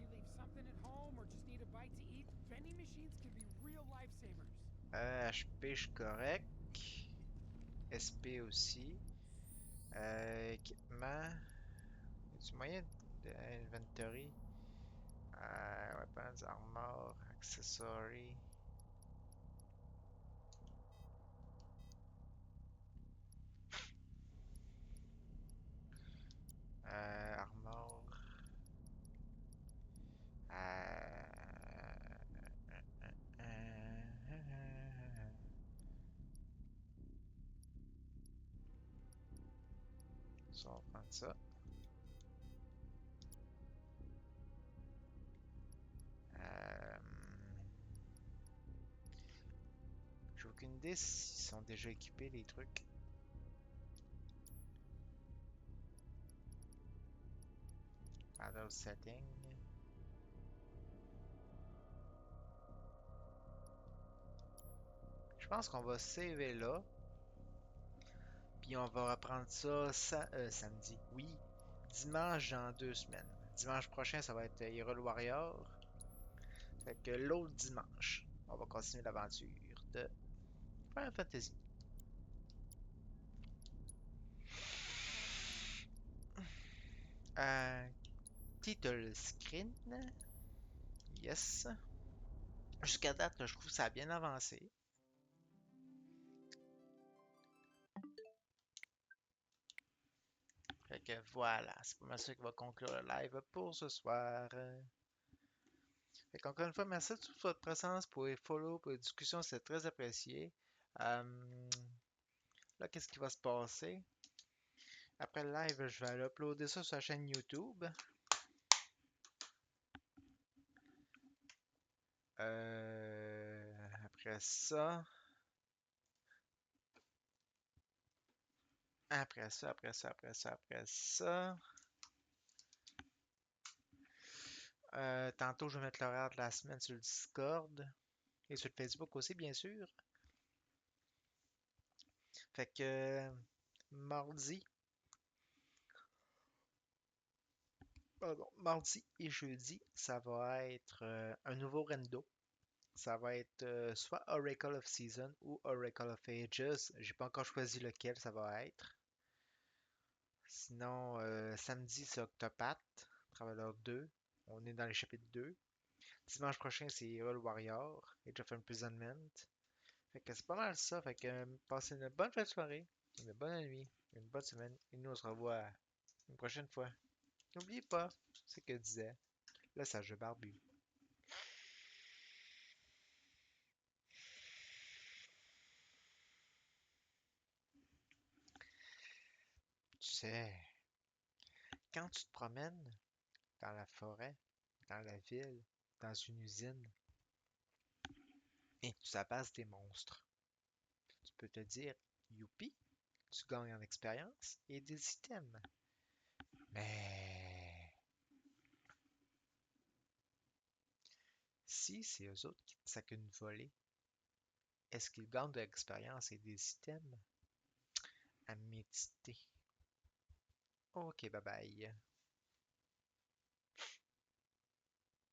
you leave something at home or just need a bite to eat, vending machines can be real lifesavers. HP, je suis correct. SP aussi. Équipement. Y a du moyen d'inventory? Weapons, armor, accessory. Armor. Ça, on va prendre ça. J'ai aucune idée s'ils sont déjà équipés les trucs. Adult setting. Je pense qu'on va saver là. Puis on va reprendre ça samedi. Oui, dimanche dans 2 semaines. Dimanche prochain, ça va être Hyrule Warrior. Fait que l'autre dimanche, on va continuer l'aventure de Final Fantasy. Title screen. Yes. Jusqu'à date, là, je trouve que ça a bien avancé. Fait que voilà, c'est pas mal ça qui va conclure le live pour ce soir. Fait qu'encore une fois, merci de toute votre présence pour les follow, pour les discussions, c'est très apprécié. Là, qu'est-ce qui va se passer? Après le live, je vais aller uploader ça sur la chaîne YouTube. Après ça. Après ça. Tantôt, je vais mettre l'horaire de la semaine sur le Discord. Et sur le Facebook aussi, bien sûr. Fait que mardi. Mardi et jeudi, ça va être un nouveau rendo. Ça va être soit Oracle of Season ou Oracle of Ages. J'ai pas encore choisi lequel ça va être. Sinon, samedi, c'est Octopath, Traveler 2. On est dans les chapitres 2. Dimanche prochain, c'est Hyrule Warrior, Age of Imprisonment. Fait que c'est pas mal ça. Fait que passez une bonne fin de soirée, une bonne nuit, une bonne semaine. Et nous, on se revoit une prochaine fois. N'oubliez pas ce que disait le sage barbu. Tu sais, quand tu te promènes dans la forêt, dans la ville, dans une usine, et tu t'abases des monstres, tu peux te dire, youpi, tu gagnes en expérience et des items. Mais si c'est eux autres qui te saquent une volée, est-ce qu'ils gagnent de l'expérience et des items? À méditer. Ok, bye bye.